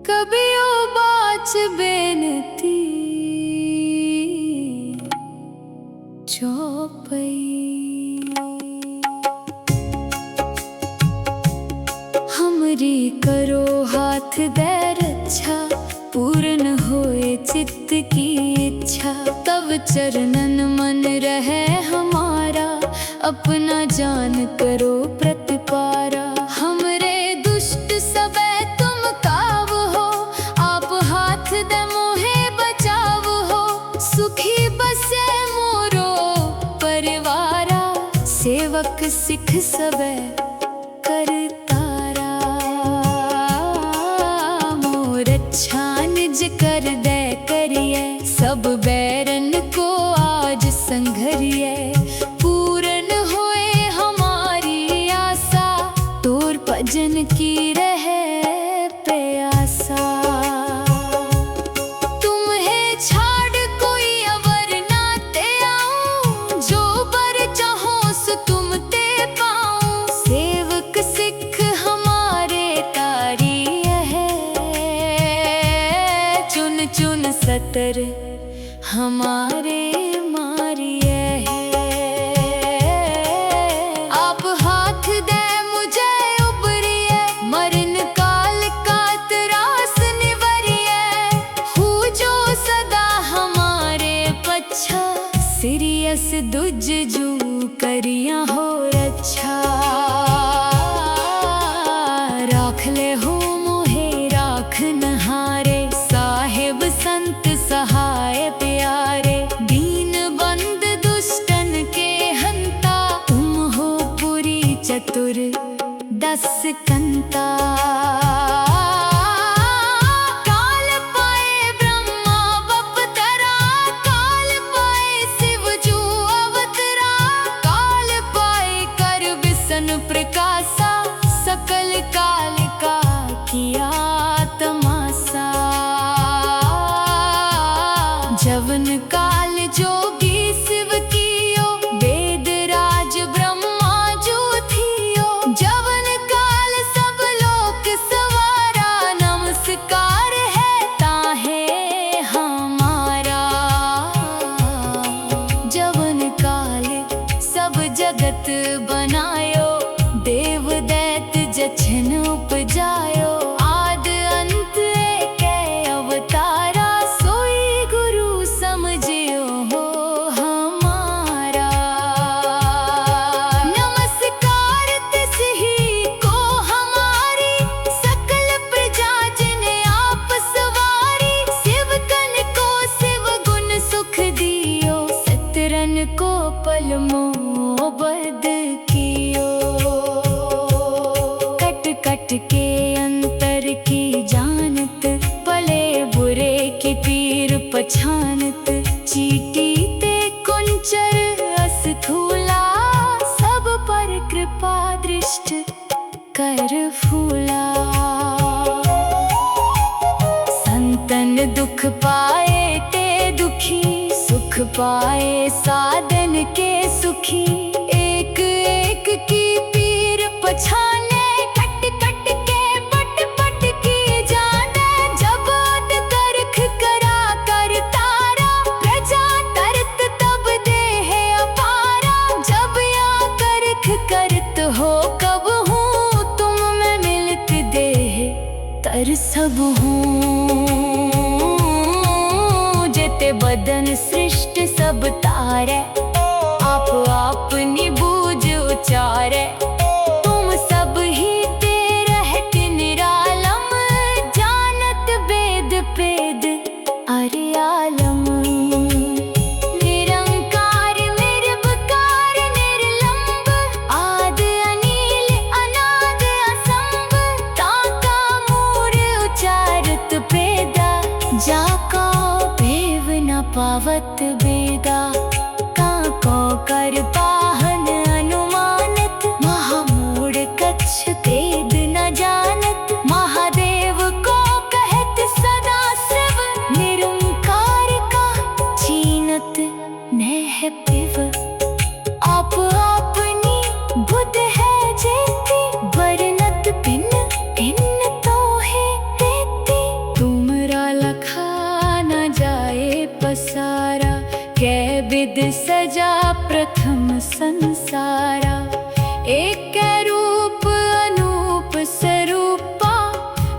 कबियो बाच बेनती चौपई। हमरी करो हाथ दे रक्षा, पूर्ण होए चित्त की इच्छा। तब चरणन मन रहे हमारा, अपना जान करो प्रतिपारा। हमरे दुष्ट सबे तुम काव हो, आप हाथ दे मोहे बचाव हो। सुखी बसे मोरो परिवारा, सेवक सिख सबे करतारा। मोर अच्छा निज कर दे करिए, सब बैरन को आज संघरिए। पूर्ण होए हमारी आशा, तोर भजन की रहे प्यासा। तुम्हें छाड़ कोई अवर ना ते आऊं, जो बर चाहो सो तुम ते पाऊं। सेवक सिख हमारे तारी है, चुन चुन सतर हमारे मारिए है। आप हाथ दे मुझे उबरिए, मरण काल का त्रास निवरिए। हो जो सदा हमारे पच्छा, सिरियस दुज जू करिया हो रक्षा। राख ले हो मोहे राख नहारे, साहिब संत सहाय प्यारे। दीन बंद दुष्टन के हंता, तुम हो पुरी चतुर दस कंता। काल पाए ब्रह्मा बपतरा, काल पाए शिव जू अवतरा। काल पाए कर विष्णु प्रकाशा, सकल काल का किया तमाशा। जवन काल जोगी शिव कियो, वेद राज ब्रह्मा जो थियो। जवन काल सब लोक सवारा, नमस्कार है ताहे हमारा। जवन काल सब जगत बनायो, देव दैत जछन उपजायो। आद अंत एक अवतारा, सोई गुरु समझियो हो हमारा। नमस्कार तिस ही को हमारी, सकल प्रजा जिन्हें आप सवारी। शिव कन को शिव गुण सुख दियो, सतरन को पल मोबद कियो। कट कट के अंतर की जानत, भले बुरे की पीर पछानत। चीटी ते कुंचर अस्थूला, सब पर कृपा दृष्ट कर फूला। संतन दुख पाए ते दुखी, सुख पाए साधन के सुखी। एक एक की पीर पछाने, कट कट के पट पट की जाने। जब अद करख करा कर तारा, प्रजा तरत तब देह अपारा। जब या करख करत हो कब हूँ, तुम में मिलत देह तर सब हूँ। जेते बदन सृष्ट सब तारे, आप अपनी बूझ उचारे। तुम सब ही ते रहत निरालम, जानत वेद पेद अरे आलम। निरंकार निर्विकार निर्लंब, आद अनील अनाद असंभ। ताका मूर उचारत पेदा, जाका भेव न पावत बेदा। काको कर पाहन अनुमानत, महा वेद सजा प्रथम संसारा, एक रूप अनूप स्वरूपा,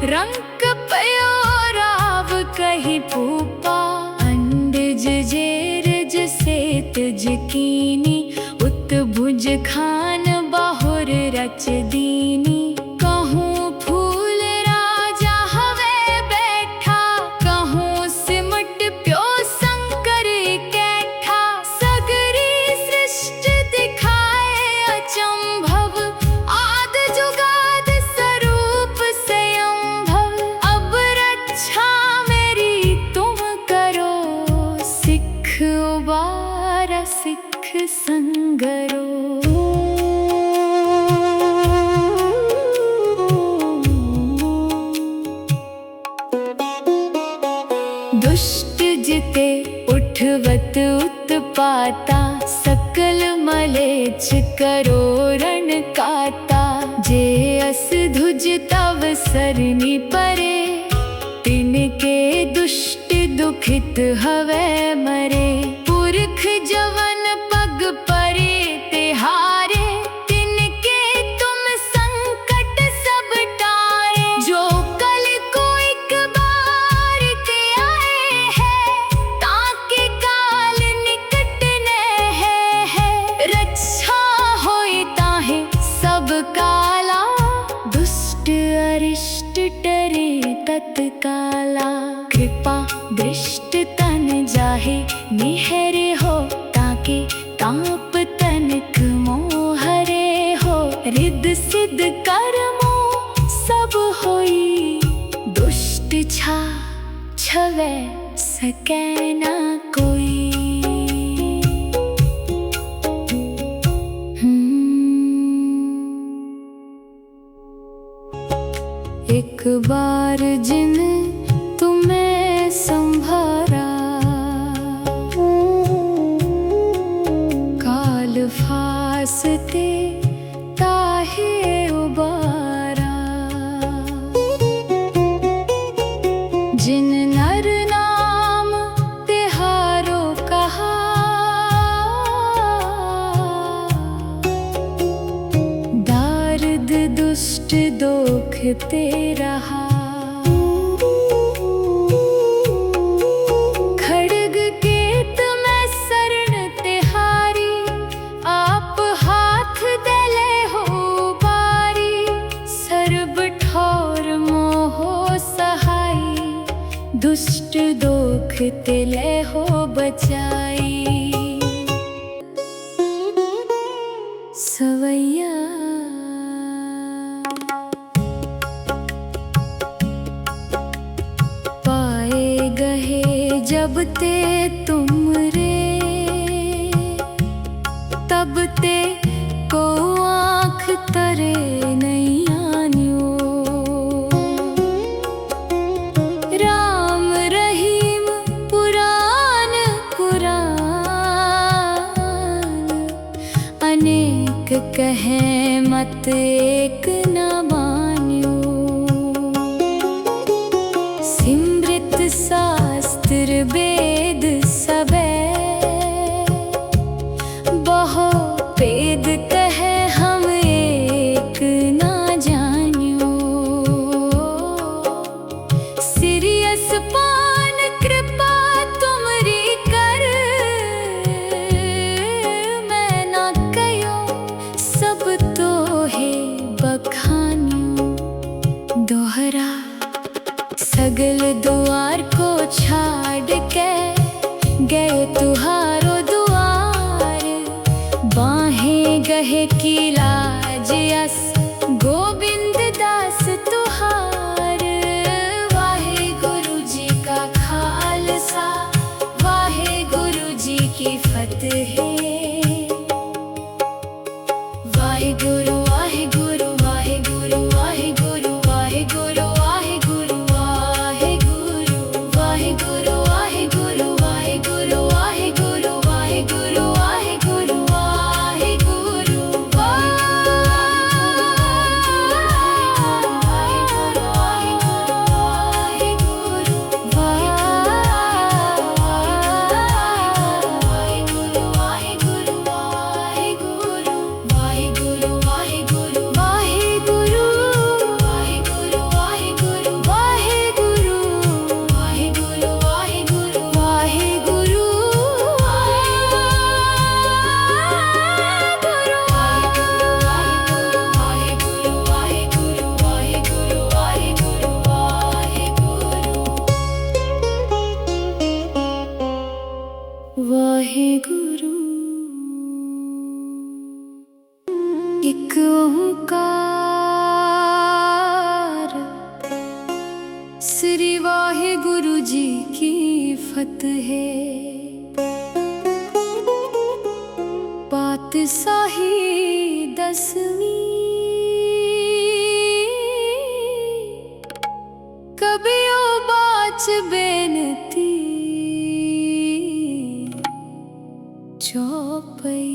रंक पयो राव कही पूपा। अंडज जेरज सेतज कीनी, उत्भुज खान बाहुर रच दीनी। कहूँ फूल राजा हवे बैठा, कहूँ सिमट प्यो शंकर कैठा। सगरी सृष्टि दिखाए अचंभव, आद जुगाद स्वरूप स्वयंभव। अब रक्षा मेरी तुम करो, सिख उबारा सिख संगरो। दुष्ट जिते उठवत उत्पाता, सकल मलेच्छ करो रण काता। जे अस धुज तव सरनी परे, तिनके दुष्ट दुखित हवे मरे। पुरख जवन पग परे तिहारे, तिनके तुम संकट सब टारे। जो कल को एक बार के आए हैं, ताके काल निकट न है। रक्षा होई ताहे सब काला, दुष्ट अरिष्ट डरे तत्काला। कृपा दृष्ट तन जाहे निहरे हो, ताके ताप तनक मोहरे हो। रिद सिद्ध कर्मो सब होई, दुष्ट छा छवे सकै ना कोई। एक बार जिन तुम्हें संभारा, काल फासते ताहे उबारा। जिन नर नाम तिहारो कहा, दारिद दुष्ट दोखते रहा। खड्ग केत मैं शरण तिहारी, आप हाथ दले हो बारी। सर्ब ठौर मोहो सहाई, दुष्ट दोख तिले हो बचाई। सवैया पाए गहे जब ते तुम रे, तब ते को आँख तरे नहीं आन्यो। राम रहीम पुराण कुरान, अनेक कहे मत एक न मान्यो। सिमृत शास्त्र वेद सबे, बहु वेद कहे हम एक ना जान्यो। सिरियस पान कृपा तुमरी कर, मैं ना कयो सब तो है बखान्यो। दोहरा सगल द्वार को छाड़ के, गए तुहारो दुआर। बाहें गहे की लाज यस, गोविंद दास तुहार। वाहे गुरु जी का खालसा, वाहे गुरु जी की फतेह। वाहे गुरु वाहे गुरु वाहे गुरु वाहे गुरु वाहे गुरु वाहे गुरु वाहे गुरु वाहे गुरु वाहे गुरु वाहे गुरु वाहे गुरु। श्री वाहिगुरु जी की फतेह। पातशाही 10वीं। कबियो बाच बेनती चौपई।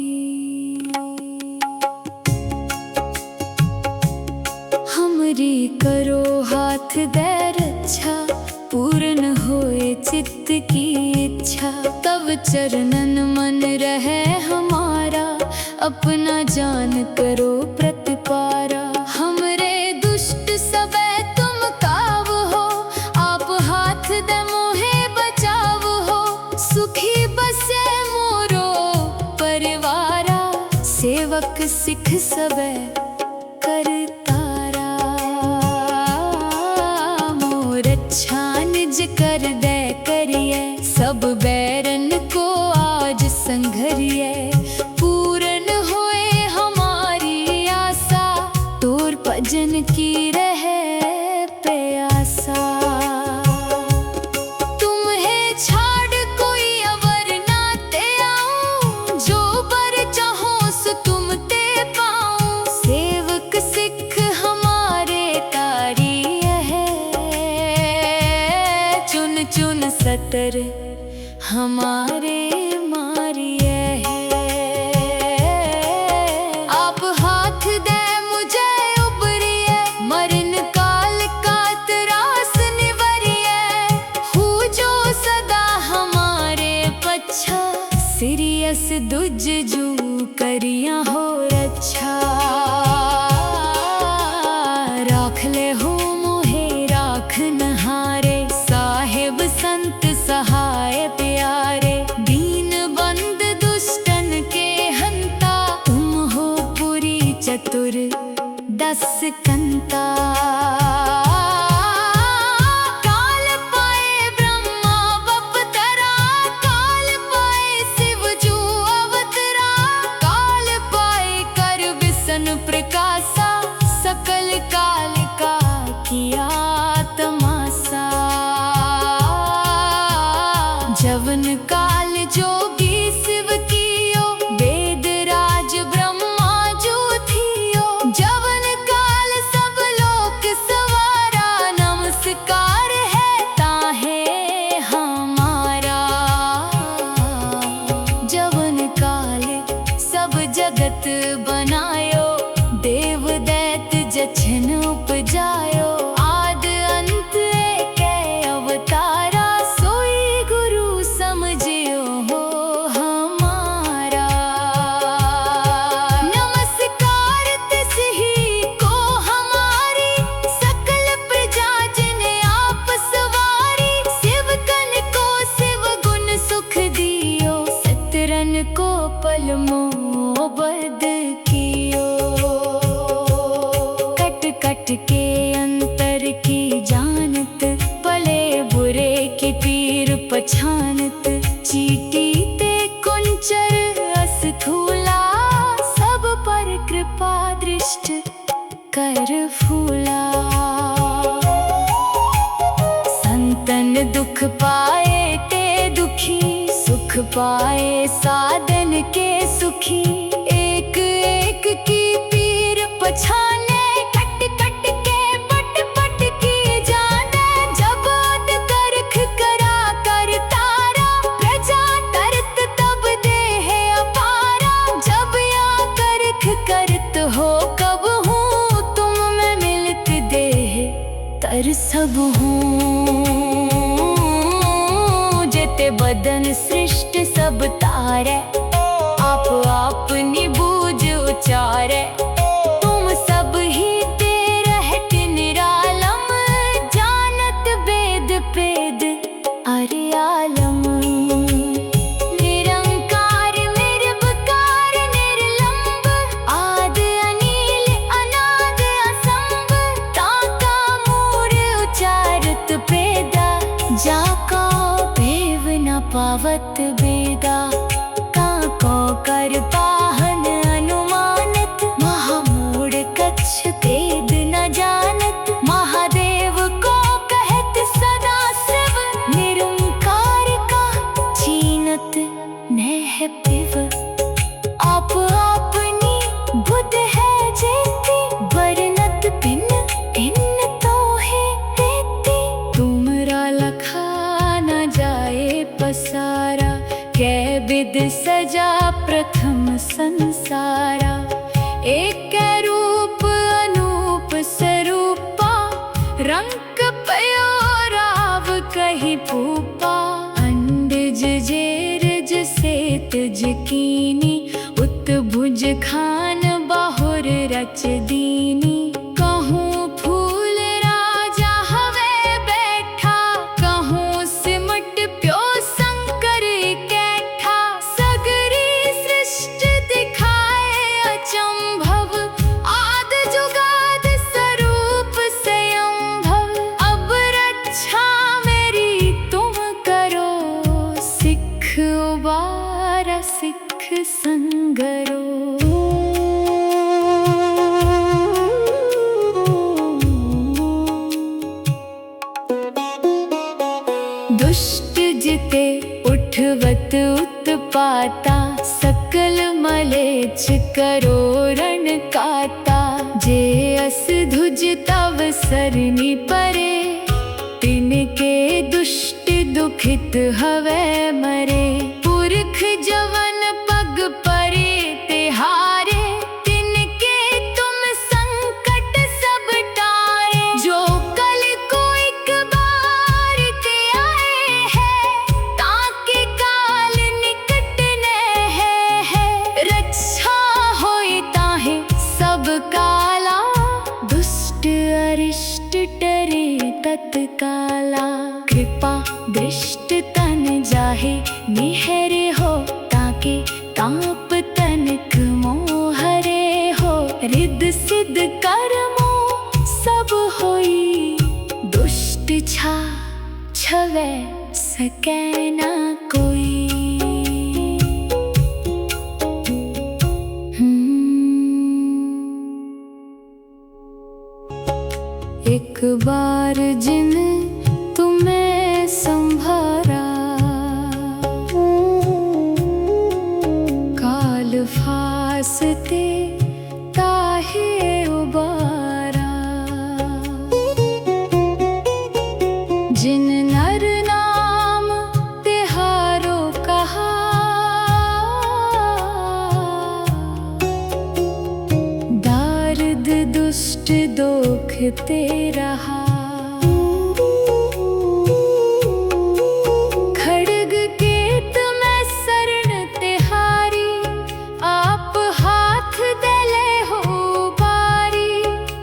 हमरी करो हाथ दे रक्षा, पूर्ण होए चित्त की इच्छा। तब चरणन मन रहे हमारा, अपना जान करो प्रतिपारा। हमरे दुष्ट सबे तुम काव हो, आप हाथ दे मोहे बचाव हो। सुखी बसे मोरो परिवारा, सेवक सिख सबे करतारा। मोर अच्छा निज कर दे करिए, सब बैरन को आज संघरिए। पूर्ण होए हमारी आशा, तोर भजन की रहे प्यासा। तुम्हें छाड़ कोई अवर ना ते आऊं, जो बर चाहो सो तुम ते पाऊं। सेवक सिख हमारे तारी है, चुन चुन सतर हमारे मारिए है। आप हाथ दे मुझे उबरिए, मरण काल का त्रास निवरिए। हो जो सदा हमारे पच्छा, सिरियस दुज जू करिया हो रक्षा। राख ले हो मोहे राख नहारे, साहिब संत सहाय प्यारे। दीन बंद दुष्टन के हंता, तुम हो पुरी चतुर 10 कंता। काल पाए ब्रह्मा बपतरा, काल पाए शिव जू अवतरा। काल पाए कर विष्णु प्रकाशा, सकल काल का किया तमाशा। जवन काल जोगी शिव कियो, वेद राज ब्रह्मा जो थियो। जवन काल सब लोक सवारा, नमस्कार है ताहे हमारा। जवन काल सब जगत बनायो, देव दैत जछन उपजायो। आद अंत एक अवतारा, सोई गुरु समझियो हो हमारा। नमस्कार तिस ही को हमारी, सकल प्रजा जिन आप सवारी। शिव कन को शिव गुण सुख दियो, सतरन को पल मोहबद कियो। कट कट के अंतर की जानत, भले बुरे की पीर पछानत। चीटी ते कुंचर अस्थूला, सब पर कृपा दृष्ट कर फूला। संतन दुख पाए ते दुखी, सुख पाए साधन के सुखी। एक एक की पीर पछाने, कट कट के पट पट की जाने। जब ओद करख करा कर तारा, प्रजा तरत तब देह अपारा। जब या करख करत हो कब हूँ, तुम में मिलत देह तर सब हूँ। जेते बदन सृष्ट सब तारे, आप अपनी बूझ उचारे। तुम सब ही ते रहत निरालम, जानत वेद पेद अरे आलम। निरंकार निर्विकार निर्लंब, आद अनील अनाद असंभ। ताका मूर उचारत पेदा, जाका भेव न पावत बेदा। काको कर पाहन अनुमानत, महामूढ़ कच्छ भेद न जानत। महादेव को कहत सदा वेद सजा प्रथम संसारा, एक रूप अनूप स्वरूपा, रंग पयो राव कही पूपा। अंडज जेरज सेतज कीनी, उत्भुज खान बाहुर रच दीनी। कहूँ फूल राजा हवे बैठा, कहूँ सिमट प्यो शंकर कैठा। सगरी सृष्टि दिखाए अचंभव, आद जुगाद स्वरूप स्वयंभव। अब रक्षा मेरी तुम करो, सिख उबारा सिख संगरो। दुष्ट जिते उठवत उत्पाता, सकल मलेच्छ करो रण काता। जे अस धुज तव सरनी परे, तिनके दुष्ट दुखित हवे मरे। पुरख जवन पग परे तिहारे, तिनके तुम संकट सब टारे। जो कल को एक बार ते आए हैं, ताके काल निकट ने है। रक्षा होई ताहे सब काला, दुष्ट अरिष्ट डरे तत्काला। कृपा दृष्ट तन जाहे निहरे हो, ताके ताप तनक मोहरे हो। रिद सिद्ध कर्मो सब होई, दुष्ट छा छवे सकै ना कोई। एक बार जिन तुम्हें संभारा, काल फासते ताहे उबारा। जिन नर नाम तिहारो कहा, दारद दुष्ट दोखते रहा। खड्ग केत में शरण तिहारी, आप हाथ दले हो बारी।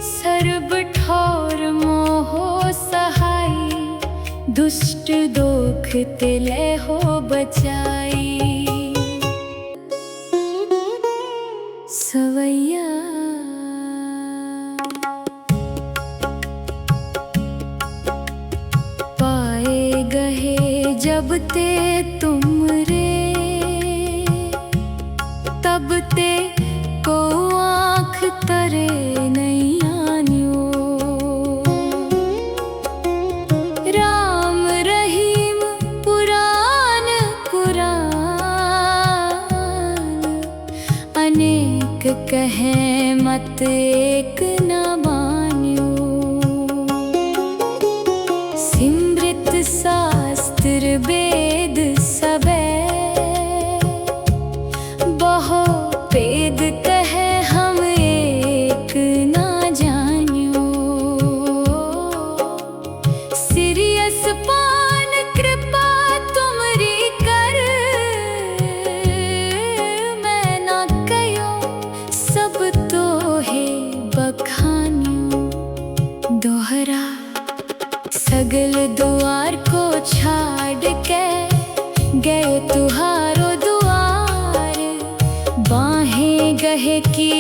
सर्ब ठौर मोहो सहाई, दुष्ट दोख तिले हो बचाई। सवैया पाए गहे जब ते तुम रे, तब ते को आँख तरे नहीं आन्यो। राम रहीम पुराण पुराण, अनेक कहे मत एक न मान्यो। सिमृत शास्त्र वेद सबे, बहु वेद कहे हम एक ना जान्यो। सिरियस पान कृपा तुमरी कर, मैं ना कयो सब तो है बखान्यो। दोहरा सगल द्वार को छाड़ के, गए तुहारो द्वार। बाहें गहे की